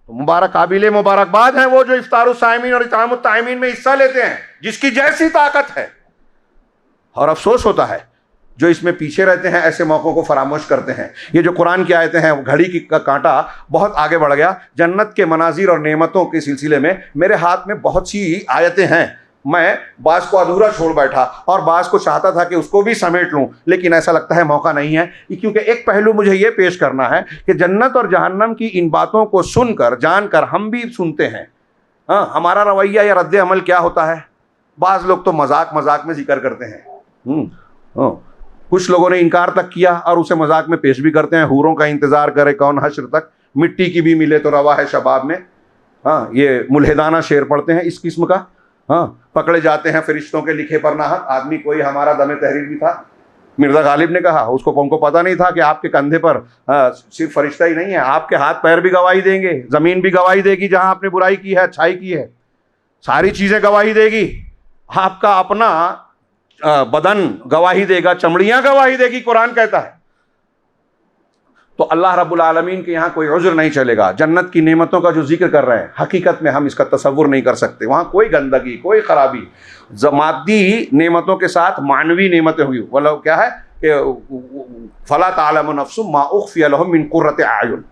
तो मुबारक, काबिले मुबारकबाद हैं वो जो इफ्तारुस साइमीन और इतामुत ताइमीन में हिस्सा लेते हैं, जिसकी जैसी ताकत है। और अफसोस होता है जो इसमें पीछे रहते हैं, ऐसे मौक़ों को फरामोश करते हैं। ये जो कुरान की आयतें हैं, घड़ी की का कांटा बहुत आगे बढ़ गया। जन्नत के मनाजिर और नेमतों के सिलसिले में मेरे हाथ में बहुत सी आयतें हैं, मैं बाज़ को अधूरा छोड़ बैठा और बाज़ को चाहता था कि उसको भी समेट लूँ, लेकिन ऐसा लगता है मौका नहीं है, क्योंकि एक पहलू मुझे ये पेश करना है कि जन्नत और जहन्नम की इन बातों को सुनकर, जानकर हम भी सुनते हैं। हाँ, हमारा रवैया या रद्द अमल क्या होता है। बाज़ लोग तो मजाक में जिक्र करते हैं, कुछ लोगों ने इनकार तक किया और उसे मजाक में पेश भी करते हैं, हूरों का इंतज़ार करे कौन हश्र तक, मिट्टी की भी मिले तो रवा है शबाब में। हाँ, ये मुल्हिदाना शेर पढ़ते हैं इस किस्म का। हाँ, पकड़े जाते हैं फरिश्तों के लिखे पर नाहक आदमी, कोई हमारा दमे तहरीर भी था, मिर्ज़ा गालिब ने कहा, उनको पता नहीं था कि आपके कंधे पर सिर्फ फरिश्ता ही नहीं है, आपके हाथ पैर भी गवाही देंगे, ज़मीन भी गवाही देगी जहाँ आपने बुराई की है, अच्छाई की है, सारी चीज़ें गवाही देगी, आपका अपना बदन गवाही देगा, चमड़ियां गवाही देगी, कुरान कहता है। तो अल्लाह रब्बुल आलमीन के यहाँ कोई उज़्र नहीं चलेगा। जन्नत की नेमतों का जो जिक्र कर रहे हैं, हकीकत में हम इसका तसव्वुर नहीं कर सकते। वहाँ कोई गंदगी, कोई ख़राबी, मादी नेमतों के साथ मानवी नेमतें हुई। मतलब क्या है कि फ़ला तालमु नफ्सुम मा उख़फ़िय लहुम मिन क़ुर्रति अयुन,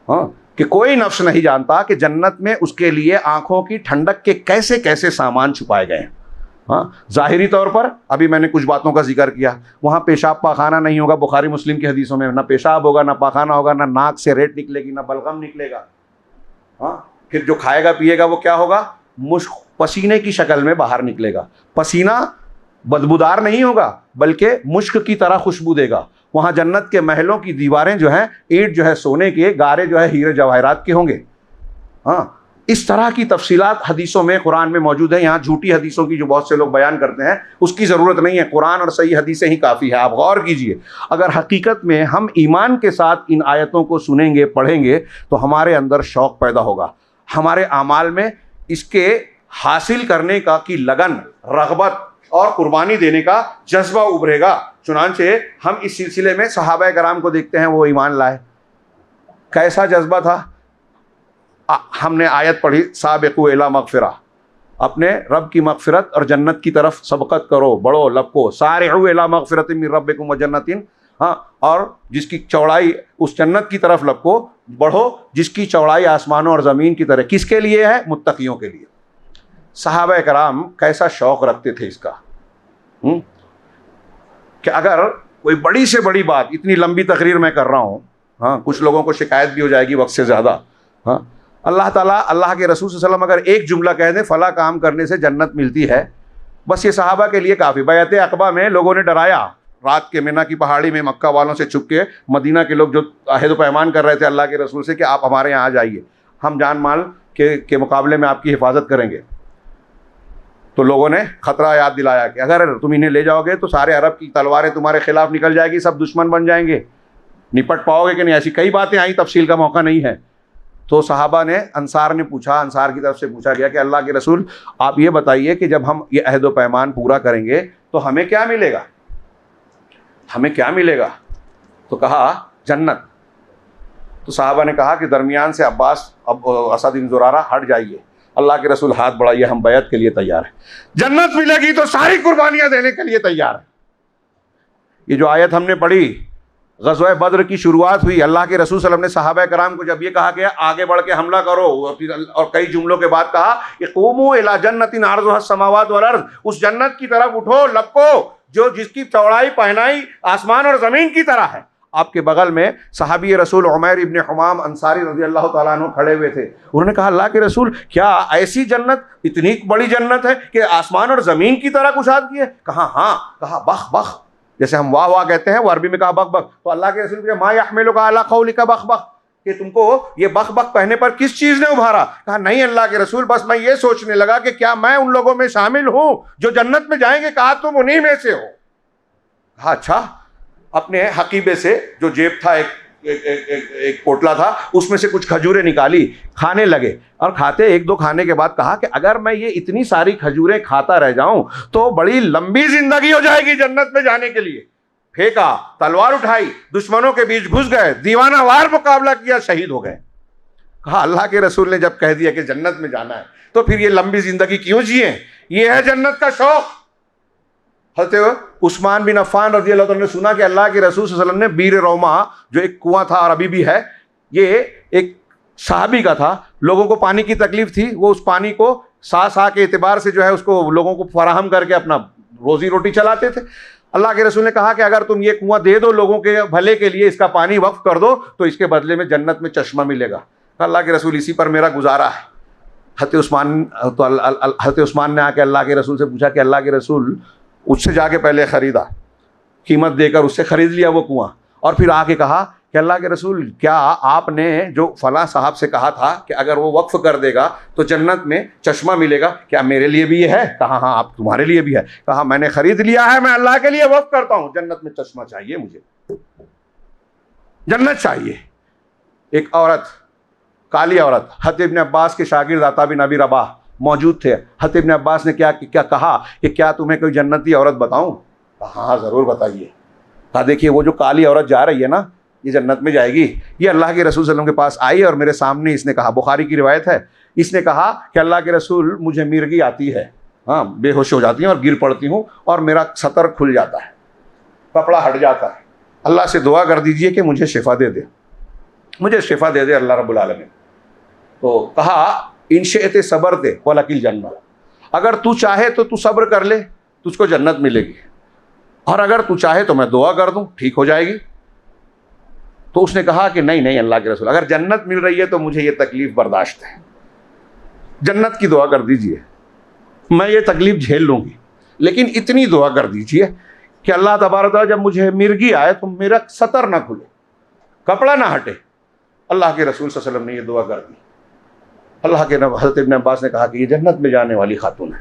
हाँ, कि कोई नफ्स नहीं जानता कि जन्नत में उसके लिए आँखों की ठंडक के कैसे कैसे सामान छुपाए गए हैं। हाँ, ज़ाहिरी तौर पर अभी मैंने कुछ बातों का जिक्र किया, वहाँ पेशाब पाखाना नहीं होगा, बुखारी मुस्लिम की हदीसों में ना पेशाब होगा, ना पाखाना होगा, ना नाक से रेत निकलेगी, ना बलगम निकलेगा। हाँ, फिर जो खाएगा पिएगा वो क्या होगा, मुश्क पसीने की शक्ल में बाहर निकलेगा। पसीना बदबूदार नहीं होगा बल्कि मुश्क की तरह खुशबू देगा। वहाँ जन्नत के महलों की दीवारें जो हैं, ईंट जो है सोने के, गारे जो है हीरे जवाहरात के होंगे। हाँ, इस तरह की तफसीलात हदीसों में, कुरान में मौजूद है। यहाँ झूठी हदीसों की जो बहुत से लोग बयान करते हैं उसकी ज़रूरत नहीं है, कुरान और सही हदीसें ही काफ़ी है। आप गौर कीजिए, अगर हकीकत में हम ईमान के साथ इन आयतों को सुनेंगे, पढ़ेंगे, तो हमारे अंदर शौक़ पैदा होगा, हमारे आमाल में इसके हासिल करने का की लगन, रग़बत और कुर्बानी देने का जज्बा उभरेगा। चुनांचे हम इस सिलसिले में सहाबा कराम को देखते हैं, वो ईमान लाए, कैसा जज्बा था। हमने आयत पढ़ी, साबिक़ू इला मग़फ़िरा, अपने रब की मग़फ़िरत और जन्नत की तरफ सबक़त करो, बढ़ो, लपको। सारिऊ इला मग़फ़िरतिन मिन रब्बिकुम व जन्नतिन, हाँ, और जिसकी चौड़ाई, उस जन्नत की तरफ लपको, बढ़ो जिसकी चौड़ाई आसमानों और ज़मीन की तरह। किसके लिए है? मुत्तक़ियों के लिए। सहाबा कराम कैसा शौक़ रखते थे इसका, कि अगर कोई बड़ी से बड़ी बात, इतनी लंबी तकरीर मैं कर रहा हूँ, हाँ, कुछ लोगों को शिकायत भी हो जाएगी वक्त से ज़्यादा। हाँ, अल्लाह ताला, अल्लाह के रसूल सल्लल्लाहु अलैहि वसल्लम अगर एक जुमला कह दें, फला काम करने से जन्नत मिलती है, बस ये सहाबा के लिए काफ़ी। बैअत अक़बा में लोगों ने डराया, रात के मिना की पहाड़ी में मक्का वालों से छुप के मदीना के लोग जो अहद पैमान कर रहे थे अल्लाह के रसूल से कि आप हमारे यहाँ आ जाइए, हम जान माल के मुकाबले में आपकी हिफाजत करेंगे। तो लोगों ने ख़तरा याद दिलाया कि अगर तुम इन्हें ले जाओगे तो सारे अरब की तलवारें तुम्हारे खिलाफ निकल जाएगी, सब दुश्मन बन जाएंगे, निपट पाओगे कि नहीं। ऐसी कई बातें आई, तफसील का मौका नहीं है। तो सहाबा ने, अंसार ने पूछा, अंसार की तरफ से पूछा गया कि अल्लाह के रसूल आप ये बताइए कि जब हम ये अहद व पैमान पूरा करेंगे तो हमें क्या मिलेगा, हमें क्या मिलेगा? तो कहा जन्नत। तो सहाबा ने कहा कि दरमियान से अब्बास, अब असद बिन ज़ुरारा, हट जाइए। अल्लाह के रसूल हाथ बढ़ाइए, हम बैत के लिए तैयार हैं, जन्नत मिलेगी तो सारी कुर्बानियां देने के लिए तैयार हैं। ये जो आयत हमने पढ़ी, ग़ज़वा बद्र की शुरुआत हुई, अल्लाह के रसूल सल्लल्लाहु अलैहि वसल्लम ने सहाबा कराम को जब ये कहा कि आगे बढ़ के हमला करो, और कई जुमलों के बाद कहा कि क़ूमू इला जन्नतिन अर्ज़ुहा अस्समावात वल अर्ज़, उस जन्नत की तरफ उठो, लपको, जो जिसकी चौड़ाई पहनाई आसमान और ज़मीन की तरह है। आपके बगल में सहाबी रसूल उमैर इब्न हुमाम अंसारी रज़ी अल्लाह तआला अन्हु खड़े हुए थे। उन्होंने कहा अल्लाह के रसूल, क्या ऐसी जन्नत, इतनी बड़ी जन्नत है कि आसमान और ज़मीन की तरह कुशाद की है? कहा हाँ। कहा बख बख, जैसे हम वाह वाह कहते हैं, वो अरबी में कहा बख बख। तो अल्लाह के रसूल मा यहमिलुका अला क़ौलिका बख बख, कि तुमको ये बख बख कहने पर किस चीज़ ने उभारा? कहा नहीं अल्लाह के रसूल, बस मैं ये सोचने लगा कि क्या मैं उन लोगों में शामिल हूँ जो जन्नत में जाएंगे? कहा तुम उन्हीं में से हो। कहा अच्छा। अपने हकीबे से जो जेब था, एक पोटला था, उसमें से कुछ खजूरें निकाली, खाने लगे। और खाते एक दो खाने के बाद कहा कि अगर मैं ये इतनी सारी खजूरें खाता रह जाऊं तो बड़ी लंबी जिंदगी हो जाएगी जन्नत में जाने के लिए। फेंका, तलवार उठाई, दुश्मनों के बीच घुस गए, दीवाना वार मुकाबला किया, शहीद हो गए। कहा अल्लाह के रसूल ने जब कह दिया कि जन्नत में जाना है तो फिर ये लंबी जिंदगी क्यों जिए? ये है जन्नत का शौक। हज़रत उस्मान बिन अफ़्फ़ान रज़ी अल्लाह ने सुना कि अल्लाह के रसूल सल्लल्लाहु अलैहि वसल्लम ने बीर रोमा, जो एक कुआं था और अभी भी है, ये एक सहाबी का था, लोगों को पानी की तकलीफ थी, वो उस पानी को सा के एतबार से जो है उसको लोगों को फराहम करके अपना रोज़ी रोटी चलाते थे। अल्लाह के रसूल ने कहा कि अगर तुम ये कुआं दे दो लोगों के भले के लिए, इसका पानी वक्फ कर दो, तो इसके बदले में जन्नत में चश्मा मिलेगा। अल्लाह के रसूल इसी पर मेरा गुजारा है। हज़रत उस्मान ने आके अल्लाह के रसूल से पूछा कि अल्लाह के रसूल, उससे जाके पहले ख़रीदा, कीमत देकर उससे ख़रीद लिया वो कुआं, और फिर आके कहा कि अल्लाह के रसूल, क्या आपने जो फलां साहब से कहा था कि अगर वो वक्फ़ कर देगा तो जन्नत में चश्मा मिलेगा, क्या मेरे लिए भी ये है? कहा हाँ, आप तुम्हारे लिए भी है। कहा मैंने ख़रीद लिया है, मैं अल्लाह के लिए वक्फ़ करता हूँ, जन्नत में चश्मा चाहिए, मुझे जन्नत चाहिए। एक औरत, काली औरत, हज़रत इब्न अब्बास के शागिर्द अता बिन अबी रबाह मौजूद थे। हज़रत इब्न अब्बास ने क्या कहा कि क्या तुम्हें कोई जन्नती औरत बताऊं? कहा हाँ ज़रूर बताइए। कहा देखिए वो जो काली औरत जा रही है ना, ये जन्नत में जाएगी। ये अल्लाह के रसूल सल्लल्लाहु अलैहि वसल्लम के पास आई और मेरे सामने इसने कहा, बुखारी की रिवायत है, इसने कहा कि अल्लाह के रसूल मुझे मिर्गी आती है, हाँ बेहोश हो जाती हूँ और गिर पड़ती हूँ और मेरा सतर खुल जाता है, कपड़ा हट जाता है, अल्लाह से दुआ कर दीजिए कि मुझे शिफा दे दे, मुझे शिफा दे दे अल्लाह रब्बुल आलमीन। तो कहा इंशेते सबर दे वलकिल जन्नत, अगर तू चाहे तो तू सब्र कर ले, तुझको जन्नत मिलेगी, और अगर तू चाहे तो मैं दुआ कर दूं ठीक हो जाएगी। तो उसने कहा कि नहीं नहीं अल्लाह के रसूल, अगर जन्नत मिल रही है तो मुझे ये तकलीफ बर्दाश्त है, जन्नत की दुआ कर दीजिए, मैं ये तकलीफ झेल लूंगी, लेकिन इतनी दुआ कर दीजिए कि अल्लाह तबारक तआला जब मुझे मिर्गी आए तो मेरा सतर ना खुले, कपड़ा ना हटे। अल्लाह के रसूल सल्लल्लाहु अलैहि वसल्लम ने ये दुआ कर दी। अल्लाह के नबी हज़रत इब्न अब्बास ने कहा कि ये जन्नत में जाने वाली खातून है।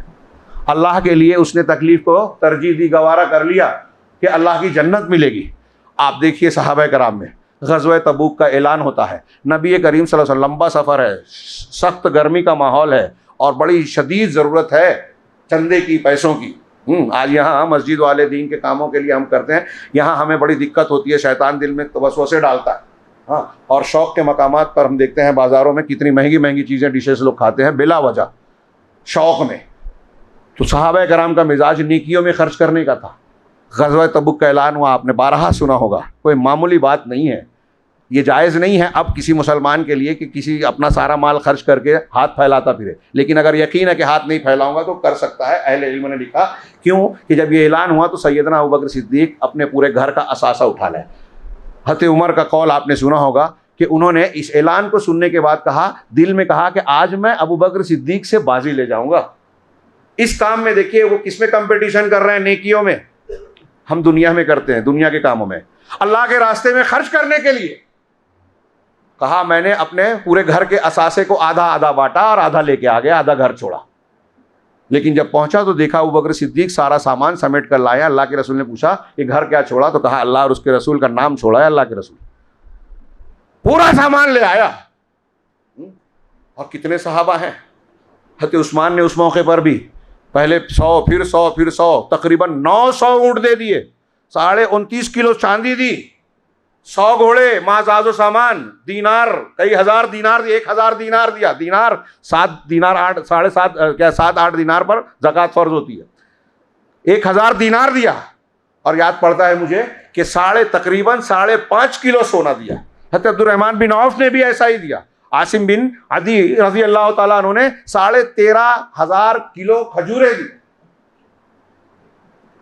अल्लाह के लिए उसने तकलीफ को तरजीह दी, गवारा कर लिया कि अल्लाह की जन्नत मिलेगी। आप देखिए सहाबा कराम में ग़ज़वा तबूक का ऐलान होता है, नबी करीम सल्लल्लाहु अलैहि वसल्लम, लंबा सफ़र है, सख्त गर्मी का माहौल है और बड़ी शदीद ज़रूरत है चंदे की, पैसों की। आज यहाँ मस्जिद वाले दीन के कामों के लिए हम करते हैं, यहाँ हमें बड़ी दिक्कत होती है, शैतान दिल में वसवसे डालता है। हाँ, और शौक़ के मकामात पर हम देखते हैं बाज़ारों में कितनी महंगी महंगी चीज़ें, डिशेस लोग खाते हैं बिला वजह शौक़ में। तो सहाबा कराम का मिजाज नेकियों में खर्च करने का था। ग़ज़वा तबूक का ऐलान हुआ, आपने बारहा सुना होगा, कोई मामूली बात नहीं है। ये जायज़ नहीं है अब किसी मुसलमान के लिए कि किसी अपना सारा माल खर्च करके हाथ फैलाता फिरे, लेकिन अगर यकीन है कि हाथ नहीं फैलाऊंगा तो कर सकता है। अहले इल्म ने लिखा क्यों कि जब ये ऐलान हुआ तो सैयदना अबू बकर सिद्दीक अपने पूरे घर का असासा उठा लाए। हज़रत उमर का कौल आपने सुना होगा कि उन्होंने इस ऐलान को सुनने के बाद कहा, दिल में कहा कि आज मैं अबू बकर सिद्दीक से बाजी ले जाऊंगा इस काम में। देखिए वो किस में कंपटीशन कर रहे हैं, नेकियों में। हम दुनिया में करते हैं, दुनिया के कामों में, अल्लाह के रास्ते में खर्च करने के लिए कहा, मैंने अपने पूरे घर के असासे को आधा आधा बांटा और आधा लेके आ गया, आधा घर छोड़ा। लेकिन जब पहुंचा तो देखा अबू बकर सिद्दीक सारा सामान समेट कर लाया। अल्लाह के रसूल ने पूछा ये घर क्या छोड़ा, तो कहा अल्लाह और उसके रसूल का नाम छोड़ा है। अल्लाह के रसूल पूरा सामान ले आया। और कितने सहाबा हैं, हज़रत उस्मान ने उस मौके पर भी पहले 100 फिर 100 फिर 100 तकरीबन 900 ऊँट दे दिए, 29.5 किलो चांदी दी, 100 घोड़े, माज़ाज़ो सामान, दीनार, कई हज़ार दीनार दिए, 1000 दीनार दिया। दीनार 7 दीनार 8 7.5 क्या 7-8 दीनार पर ज़कात फ़र्ज होती है। 1000 दीनार दिया। और याद पड़ता है मुझे कि तकरीबन 5.5 किलो सोना दिया। हज़रत अब्दुर्रहमान बिन औफ ने भी ऐसा ही दिया। आसिम बिन अदी रज़ी अल्लाह तआला अन्हु ने 13,500 किलो खजूरें दी।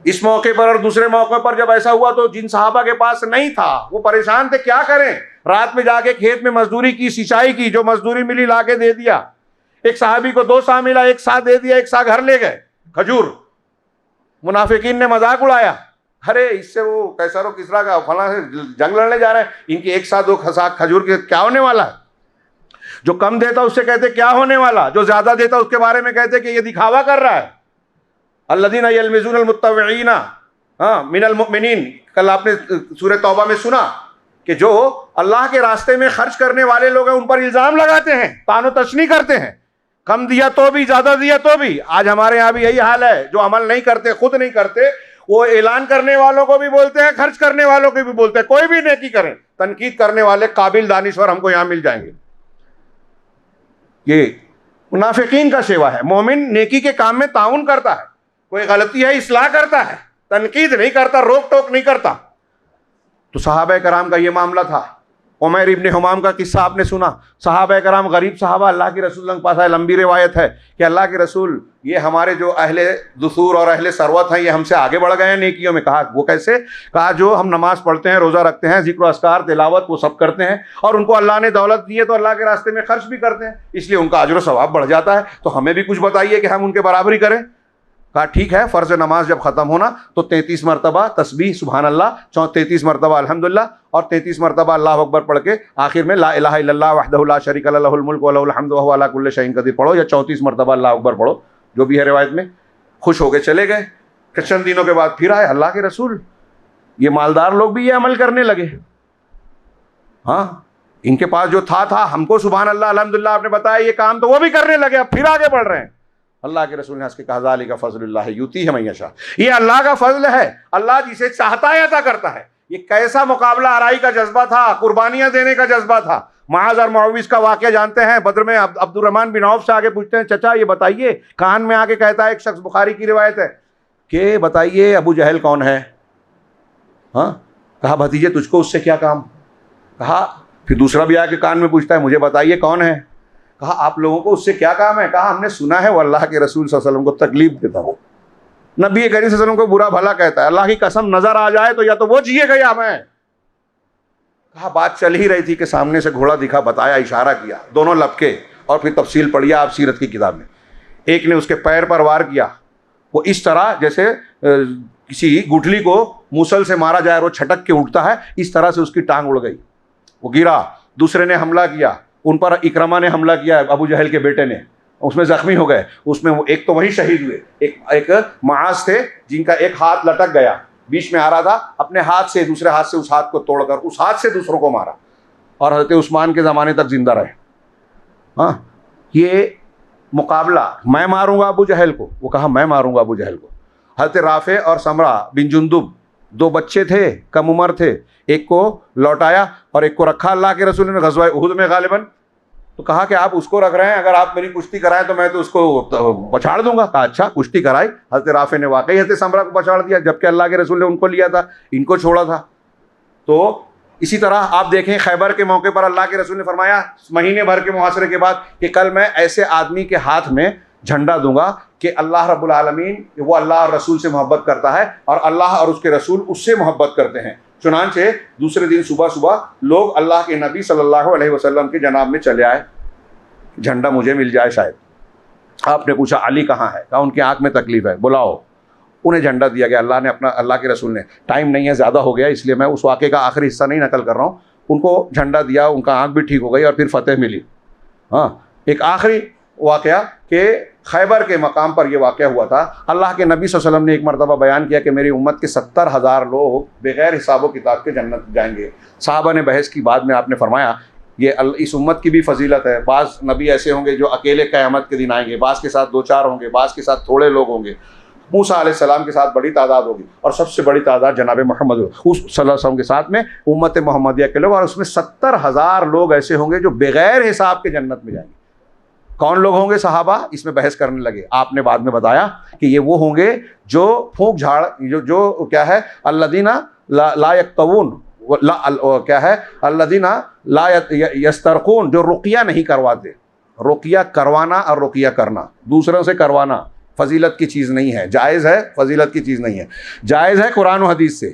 इस मौके पर और दूसरे मौके पर जब ऐसा हुआ तो जिन सहाबा के पास नहीं था वो परेशान थे, क्या करें। रात में जाके खेत में मजदूरी की, सिंचाई की, जो मजदूरी मिली लाके दे दिया। एक सहाबी को 2 सा मिला, 1 सा दे दिया, 1 सा घर ले गए खजूर। मुनाफिकीन ने मजाक उड़ाया, अरे इससे वो कैसर किसरा का फला से जंग लड़ने जा रहे हैं, इनकी 1 सा 2 सा खजूर के क्या होने वाला है। जो कम देता उससे कहते क्या होने वाला, जो ज्यादा देता उसके बारे में कहते कि ये दिखावा कर रहा है। अल्लज़ीना यल्मिज़ूनल मुत्तबईना मिनल मुमिनीन, कल आपने सूरह तौबा में सुना कि जो अल्लाह के रास्ते में खर्च करने वाले लोग हैं उन पर इल्ज़ाम लगाते हैं, तानो तशनी करते हैं, कम दिया तो भी, ज़्यादा दिया तो भी। आज हमारे यहाँ भी यही हाल है, जो अमल नहीं करते, खुद नहीं करते, वो ऐलान करने वालों को भी बोलते हैं, खर्च करने वालों को भी बोलते हैं। कोई भी नेकी करें, तनकीद करने वाले काबिल दानिश्वर हमको यहाँ मिल जाएंगे। ये मुनाफिकीन का सेवा है। मोमिन नेकी के काम में ताउन करता है, कोई गलती है इस्लाह करता है, तनकीद नहीं करता, रोक टोक नहीं करता। तो सहाबा कराम का ये मामला था। उमैर इब्न हुमाम का किस्सा आपने सुना। सहाबा कराम गरीब सहाबा अल्लाह के रसूल के पास आए। लंबी रिवायत है कि अल्लाह के रसूल, ये हमारे जो अहले दुसूर और अहले सरवत हैं ये हमसे आगे बढ़ गए हैं नेकियों में। कहा वो कैसे? कहा जो हम नमाज पढ़ते हैं, रोज़ा रखते हैं, जिक्र अस्कार तिलावत वो सब करते हैं, और उनको अल्लाह ने दौलत दी है तो अल्लाह के रास्ते में खर्च भी करते हैं, इसलिए उनका अजर सवाब बढ़ जाता है। तो हमें भी कुछ बताइए कि हम उनके बराबरी करें। कहा ठीक है, फ़र्ज़ नमाज जब ख़त्म होना तो 33 मरतबा तस्बीह सुबहान अल्लाह, 33 मरतबा अल्हम्दुलिल्लाह और 33 मरतबा अल्लाहु अकबर पढ़ के आखिर में ला इलाहा इल्लल्लाह वहदहु ला शरीका लहु लहुल मुल्क व लहुल हम्दु व हुवा अला कुल्लि शैइन क़दीर पढ़ो, या 34 मरतबा अल्लाहु अकबर पढ़ो, जो भी है रिवायत में। खुश हो के चले गए। चंद दिनों के बाद फिर आए अल्लाह के रसूल, ये मालदार लोग भी ये अमल करने लगे। हाँ, इनके पास जो था हमको सुबहान अल्लाह अल्हम्दुलिल्लाह आपने बताया ये काम, तो वो भी करने लगे, अब फिर आगे बढ़ रहे हैं। अल्लाह के रसूल ने हंस के कहा ज़ालिका फ़ज़लुल्लाह युतीहि मन यशा, ये अल्लाह का फजल है, अल्लाह जिसे चाहता है अता करता है। ये कैसा मुकाबला आराई का जज्बा था, कुर्बानियां देने का जज्बा था। मुआज़ और मुआविज़ का वाक़या जानते हैं, बद्र में अब्दुर्रहमान बिन औफ से आगे पूछते हैं, चचा ये बताइए, कान में आके कहता है, एक शख्स, बुखारी की रिवायत है, कि बताइए अबू जहल कौन है। हाँ, कहा भतीजे तुझको उससे क्या काम। कहा, फिर दूसरा भी आके कान में पूछता है, मुझे बताइए कौन है। कहा आप लोगों को उससे क्या काम है। कहा हमने सुना है वो अल्लाह के रसूल सल्लल्लाहु अलैहि वसल्लम को तकलीफ देता हो, नबी करीम सल्लल्लाहु अलैहि वसल्लम को बुरा भला कहता है, अल्लाह की कसम नजर आ जाए तो या तो वो जिएगा या मैं। कहा बात चल ही रही थी कि सामने से घोड़ा दिखा, बताया, इशारा किया, दोनों लपके और फिर तफसील पढ़िया आप सीरत की किताब में। एक ने उसके पैर पर वार किया, वो इस तरह जैसे किसी गुठली को मूसल से मारा जाए और वो छटक के उठता है, इस तरह से उसकी टांग उड़ गई, वो गिरा। दूसरे ने हमला किया, उन पर इकरमा ने हमला किया, अबू जहल के बेटे ने, उसमें जख्मी हो गए। उसमें वो एक तो वही शहीद हुए, एक मुआज़ थे जिनका एक हाथ लटक गया, बीच में आ रहा था, अपने हाथ से दूसरे हाथ से उस हाथ को तोड़कर उस हाथ से दूसरों को मारा और हज़रत उस्मान के ज़माने तक जिंदा रहे। हाँ, ये मुकाबला, मैं मारूंगा अबू जहल को, वो कहा मैं मारूंगा अबू जहल को। हज़रत राफ़े और समरा बिन जुंदुब, दो बच्चे थे, कम उम्र थे, एक को लौटाया और एक को रखा अल्लाह के रसूल ने ग़ज़वा उहुद में गालिबन। तो कहा कि आप उसको रख रहे हैं, अगर आप मेरी कुश्ती कराएं तो मैं तो उसको पछाड़ दूंगा। कहा अच्छा, कुश्ती कराई। हज़रत राफ़े ने वाकई हज़रत समरा को पछाड़ दिया, जबकि अल्लाह के रसूल ने उनको लिया था, इनको छोड़ा था। तो इसी तरह आप देखें, खैबर के मौके पर अल्लाह के रसूल ने फरमाया महीने भर के मुहासरे के बाद कि कल मैं ऐसे आदमी के हाथ में झंडा दूंगा कि अल्लाह रब्बुल आलमीन, वो अल्लाह और रसूल से मोहब्बत करता है और अल्लाह और उसके रसूल उससे मोहब्बत करते हैं। चुनांचे दूसरे दिन सुबह सुबह लोग अल्लाह के नबी सल्लल्लाहु अलैहि वसल्लम के जनाब में चले आए, झंडा मुझे मिल जाए शायद। आपने पूछा अली कहाँ है, कहा उनकी आँख में तकलीफ है, बुलाओ। उन्हें झंडा दिया गया, अल्लाह के रसूल ने, टाइम नहीं है, ज़्यादा हो गया इसलिए मैं उस वाक़े का आखिरी हिस्सा नहीं नकल कर रहा हूँ। उनको झंडा दिया, उनका आँख भी ठीक हो गई और फिर फतेह मिली। हाँ, एक आखिरी वाक़या कि खैबर के मकाम पर यह वाक़या हुआ था। अल्लाह के नबी सल्लल्लाहु अलैहि वसल्लम ने एक मरतबा बयान किया कि मेरी उम्मत के 70,000 लोग बग़ैर हिसाब व किताब के जन्नत जाएंगे। साहबा ने बहस की, बाद में आपने फरमाया ये इस उम्मत की भी फजीलत है। बाज़ नबी ऐसे होंगे जो अकेले क़यामत के दिन आएंगे, बाज़ के साथ 2-4 होंगे, बाज़ के साथ थोड़े लोग होंगे। मूसा अलैहिस्सलाम के साथ बड़ी तादाद होगी और सबसे बड़ी तादाद जनाब मोहम्मद उस सल्लल्लाहु अलैहि वसल्लम के साथ में उम्मत मोहम्मदिया के लोग, और उसमें 70,000 लोग ऐसे होंगे जो बग़ैर हिसाब के जन्नत में जाएंगे। कौन लोग होंगे सहाबा इसमें बहस करने लगे। आपने बाद में बताया कि ये वो होंगे जो फूंक झाड़, जो क्या है, अल्लदीना ला यक्तवून, क्या है, अल्लदीना ला यस्तरकून, जो रुकिया नहीं करवाते। रुकिया करवाना और रुकिया करना दूसरों से करवाना फजीलत की चीज़ नहीं है, जायज़ है, फजीलत की चीज़ नहीं है। जायज़ है कुरान और हदीस से,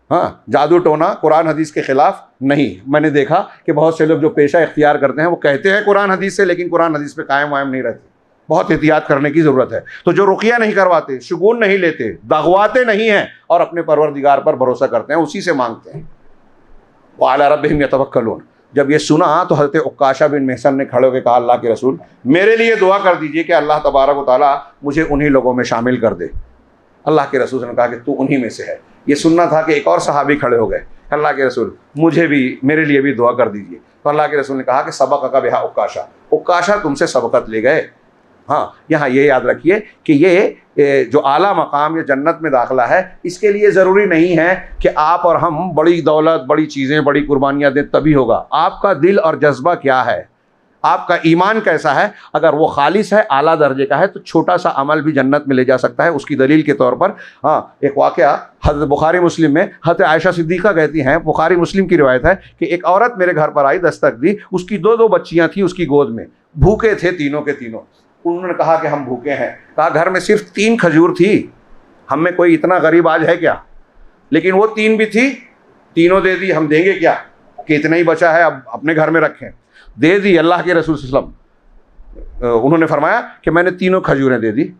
हाँ, जादू टोना कुरान हदीस के ख़िलाफ़ नहीं। मैंने देखा कि बहुत से लोग जो पेशा इख्तियार करते हैं वो कहते हैं कुरान हदीस से, लेकिन कुरान हदीस पे कायम वायम नहीं रहते। बहुत एहतियात करने की ज़रूरत है। तो जो रुकिया नहीं करवाते, शुगून नहीं लेते, दगवाते नहीं हैं और अपने परवरदिगार पर भरोसा करते हैं, उसी से मांगते हैं। व अला रब्बिहिम यतवक्कलून। जब ये सुना तो हज़रत उक्काशा बिन महसन ने खड़े होकर कहा, अल्लाह के रसूल मेरे लिए दुआ कर दीजिए कि अल्लाह तबारक व तआला मुझे उन्हीं लोगों में शामिल कर दे। अल्लाह के रसूल ने कहा कि तू उन्हीं में से है। ये सुनना था कि एक और सहाबी खड़े हो गए, अल्लाह के रसूल मुझे भी, मेरे लिए भी दुआ कर दीजिए। तो अल्लाह के रसूल ने कहा कि सबक का बिहा उक्काशा, उक्काशा तुमसे सबकत ले गए। हाँ, यहाँ ये याद रखिए कि ये जो आला मकाम या जन्नत में दाखिला है, इसके लिए ज़रूरी नहीं है कि आप और हम बड़ी दौलत, बड़ी चीज़ें, बड़ी कुर्बानियाँ दें तभी होगा। आपका दिल और जज्बा क्या है, आपका ईमान कैसा है। अगर वो खालिस है, आला दर्जे का है, तो छोटा सा अमल भी जन्नत में ले जा सकता है। उसकी दलील के तौर पर हाँ, एक वाक़या हज़रत बुखारी मुस्लिम में हज़रत आयशा सिद्दीक़ा कहती हैं, बुखारी मुस्लिम की रिवायत है कि एक औरत मेरे घर पर आई, दस्तक दी, उसकी 2 बच्चियाँ थीं उसकी गोद में, भूखे थे तीनों के तीनों। उन्होंने कहा कि हम भूखे हैं। कहा घर में सिर्फ 3 खजूर थी, हम में कोई इतना गरीब आज है क्या, लेकिन वो 3 भी थी, तीनों दे दी, हम देंगे क्या कि इतना ही बचा है, अब अपने घर में रखें। दे दी। अल्लाह के रसूल सल्लल्लाहु अलैहि वसल्लम उन्होंने फरमाया कि मैंने 3 खजूरें दे दी।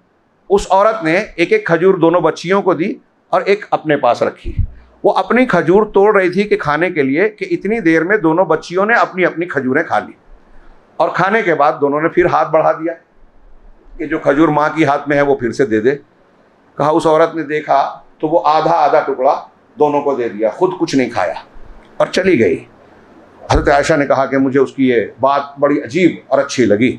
उस औरत ने एक खजूर दोनों बच्चियों को दी और एक अपने पास रखी। वो अपनी खजूर तोड़ रही थी कि खाने के लिए, कि इतनी देर में दोनों बच्चियों ने अपनी अपनी खजूरें खा ली और खाने के बाद दोनों ने फिर हाथ बढ़ा दिया कि जो खजूर माँ की हाथ में है वो फिर से दे दे। कहा उस औरत ने देखा तो वो आधा आधा टुकड़ा दोनों को दे दिया, खुद कुछ नहीं खाया और चली गई। हज़रत आयशा ने कहा कि मुझे उसकी ये बात बड़ी अजीब और अच्छी लगी।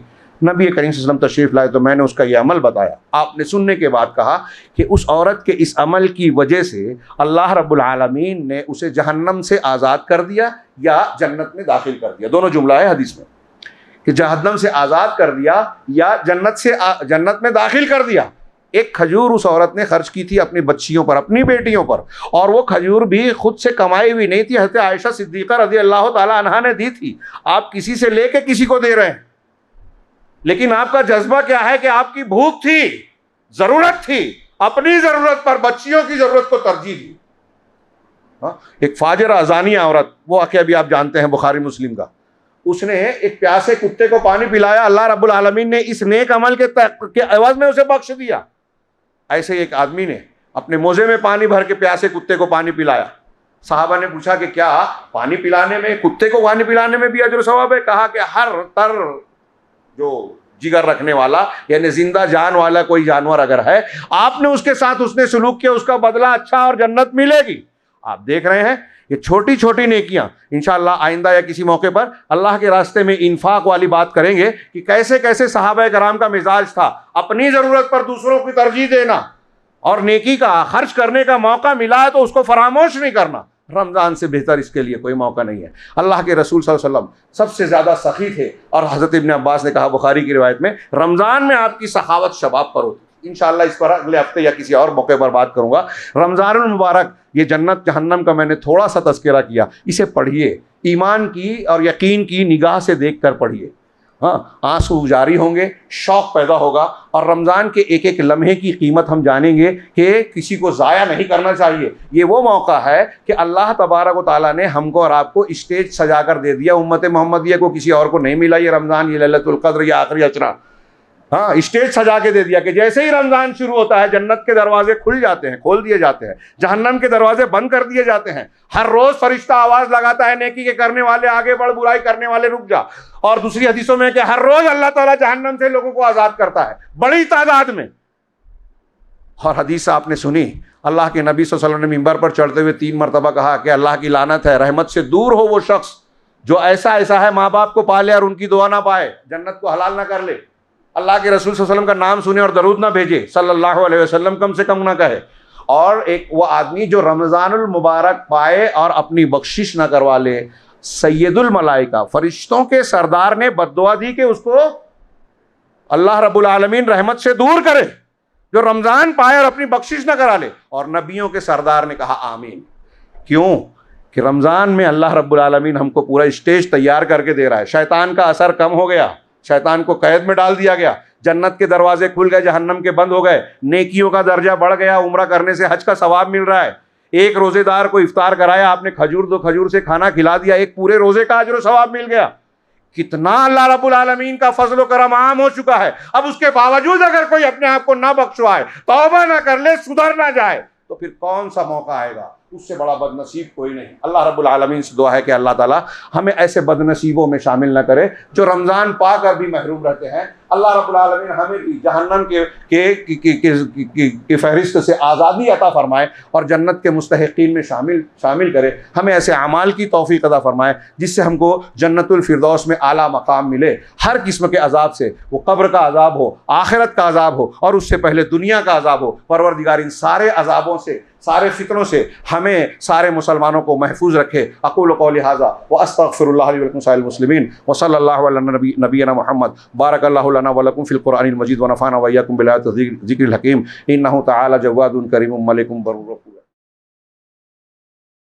नबी करीम सल्लल्लाहु अलैहि वसल्लम तशरीफ़ लाए तो मैंने उसका ये अमल बताया। आपने सुनने के बाद कहा कि उस औरत के इस अमल की वजह से अल्लाह रब्बुल आलमीन ने उसे जहन्नम से आज़ाद कर दिया या जन्नत में दाखिल कर दिया। दोनों जुमला है हदीस में कि जहन्नम से आज़ाद कर दिया या जन्नत में दाखिल कर दिया। एक खजूर उस औरत ने खर्च की थी अपनी बच्चियों पर, अपनी बेटियों पर, और वो खजूर भी खुद से कमाई हुई नहीं थी, हज़रत आयशा सिद्दीक़ा रज़ी अल्लाह ताला अन्हा ने दी थी। आप किसी से लेके किसी को दे रहे हैं, लेकिन आपका जज्बा क्या है कि आपकी भूख थी, जरूरत थी, अपनी जरूरत पर बच्चियों की जरूरत को तरजीह दी। एक फाजिर अजानिया औरत, वो वाक़या भी आप जानते हैं बुखारी मुस्लिम का, उसने एक प्यासे कुत्ते को पानी पिलाया, अल्लाह रब्बुल आलमीन ने इस नेक अमल के एवज में उसे बख्श दिया। ऐसे एक आदमी ने अपने मोजे में पानी भर के प्यासे कुत्ते को पानी पिलाया। साहबा ने पूछा कि क्या पानी पिलाने में, कुत्ते को पानी पिलाने में भी अजर सवाब है? कहा कि हर तर जो जिगर रखने वाला यानी जिंदा जान वाला कोई जानवर अगर है, आपने उसके साथ उसने सलूक किया, उसका बदला अच्छा और जन्नत मिलेगी। आप देख रहे हैं ये छोटी छोटी नेकियां। इंशाअल्लाह आइंदा या किसी मौके पर अल्लाह के रास्ते में इन्फाक वाली बात करेंगे कि कैसे कैसे सहाबा कराम का मिजाज था, अपनी ज़रूरत पर दूसरों की तरजीह देना, और नेकी का खर्च करने का मौका मिला है तो उसको फरामोश नहीं करना। रमज़ान से बेहतर इसके लिए कोई मौका नहीं है। अल्लाह के रसूल सल्लल्लाहु अलैहि वसल्लम सबसे ज़्यादा सखी थे, और हज़रत इब्न अब्बास ने कहा बुखारी की रिवायत में, रमज़ान में आपकी सखावत शबाब पर होती। इंशाअल्लाह इस पर अगले हफ्ते या किसी और मौके पर बात करूंगा। रमज़ानुल मुबारक, ये जन्नत जहन्नम का मैंने थोड़ा सा तज़किरा किया, इसे पढ़िए, ईमान की और यकीन की निगाह से देख कर पढ़िए। हाँ, आंसू जारी होंगे, शौक़ पैदा होगा, और रमज़ान के एक एक लम्हे की कीमत हम जानेंगे कि किसी को ज़ाया नहीं करना चाहिए। ये वो मौका है कि अल्लाह तबारक व तआला ने हमको और आपको स्टेज सजा कर दे दिया। उम्मत मोहम्मदिया को किसी और को नहीं मिला ये रमज़ान, ये लैलतुल क़द्र, ये आखिरी अशरा। हाँ, स्टेज सजा के दे दिया कि जैसे ही रमज़ान शुरू होता है जन्नत के दरवाजे खुल जाते हैं, खोल दिए जाते हैं, जहन्नम के दरवाजे बंद कर दिए जाते हैं। हर रोज़ फरिश्ता आवाज़ लगाता है, नेकी के करने वाले आगे बढ़, बुराई करने वाले रुक जा। और दूसरी हदीसों में कि हर रोज़ अल्लाह ताला जहन्नम से लोगों को आज़ाद करता है, बड़ी तादाद में। और हदीस आपने सुनी, अल्लाह के नबी सल्लल्लाहु अलैहि वसल्लम ने मिंबर पर चढ़ते हुए 3 मरतबा कहा कि अल्लाह की लानत है, रहमत से दूर हो वो शख्स जो ऐसा है माँ बाप को पाले और उनकी दुआ ना पाए, जन्नत को हलाल ना कर ले, अल्लाह के रसूल सल्लल्लाहु अलैहि वसल्लम का नाम सुने और दरूद ना भेजे, सल्लल्लाहु अलैहि वसल्लम कम से कम ना कहे। और एक वो आदमी जो रमज़ानुल मुबारक पाए और अपनी बख्शिश ना करवा ले, सैयदुल मलाइका, फरिश्तों के सरदार ने बद्दुआ दी कि उसको अल्लाह रब्बुल आलमीन रहमत से दूर करे, जो रमज़ान पाए और अपनी बख्शिश ना करा ले। और नबियों के सरदार ने कहा आमीन। क्यों? कि रमज़ान में अल्लाह रब्बुल आलमीन हमको पूरा स्टेज तैयार करके दे रहा है। शैतान का असर कम हो गया, शैतान को कैद में डाल दिया गया, जन्नत के दरवाजे खुल गए, जहन्नम के बंद हो गए, नेकियों का दर्जा बढ़ गया, उम्रा करने से हज का सवाब मिल रहा है। एक रोजेदार को इफ्तार कराया आपने, खजूर 2 खजूर से खाना खिला दिया, एक पूरे रोजे का अजर सवाब मिल गया। कितना अल्लाह रब्बुल आलमीन का फजल करम आम हो चुका है। अब उसके बावजूद अगर कोई अपने आप को ना बख्शवाए, तौबा ना कर ले, सुधर ना जाए, तो फिर कौन सा मौका आएगा? उससे बड़ा बदनसीब कोई नहीं। अल्लाह रब्बुल आलमीन से दुआ है कि अल्लाह ताला हमें ऐसे बदनसीबों में शामिल न करे जो रमज़ान पाकर भी महरूम रहते हैं। अल्लाह रब्बुल आलमीन हमें भी जहन्नम के फहरिस्त से आज़ादी अता फरमाए और जन्नत के मुस्तहिकीन में शामिल करे। हमें ऐसे अमाल की तौफीक अता फरमाए जिससे हमको जन्नतुल फिरदौस में आला मकाम मिले। हर किस्म के अजाब से, वो कब्र का अजाब हो, आखिरत का अजाब हो, और उससे पहले दुनिया का अजाब हो, परवरदिगार इन सारे अजाबों से, सारे फितनों से हमें सारे मुसलमानों को महफूज रखे। अक़ूलु क़ौली हाज़ा व अस्तग़फ़िरुल्लाह ली व लकुम साइरिल मुस्लिमीन व सल्लल्लाहु अला नबिय्यिना मुहम्मद। बारकल्लाहु लना व लकुम फ़िल क़ुरआनिल मजीद व नफ़अना व इय्याकुम बिल आयाति ज़िक्रिल हकीम। इन्नहु तआला जव्वादुन करीमुम मलिकुम बर्रुर रफ़ूर।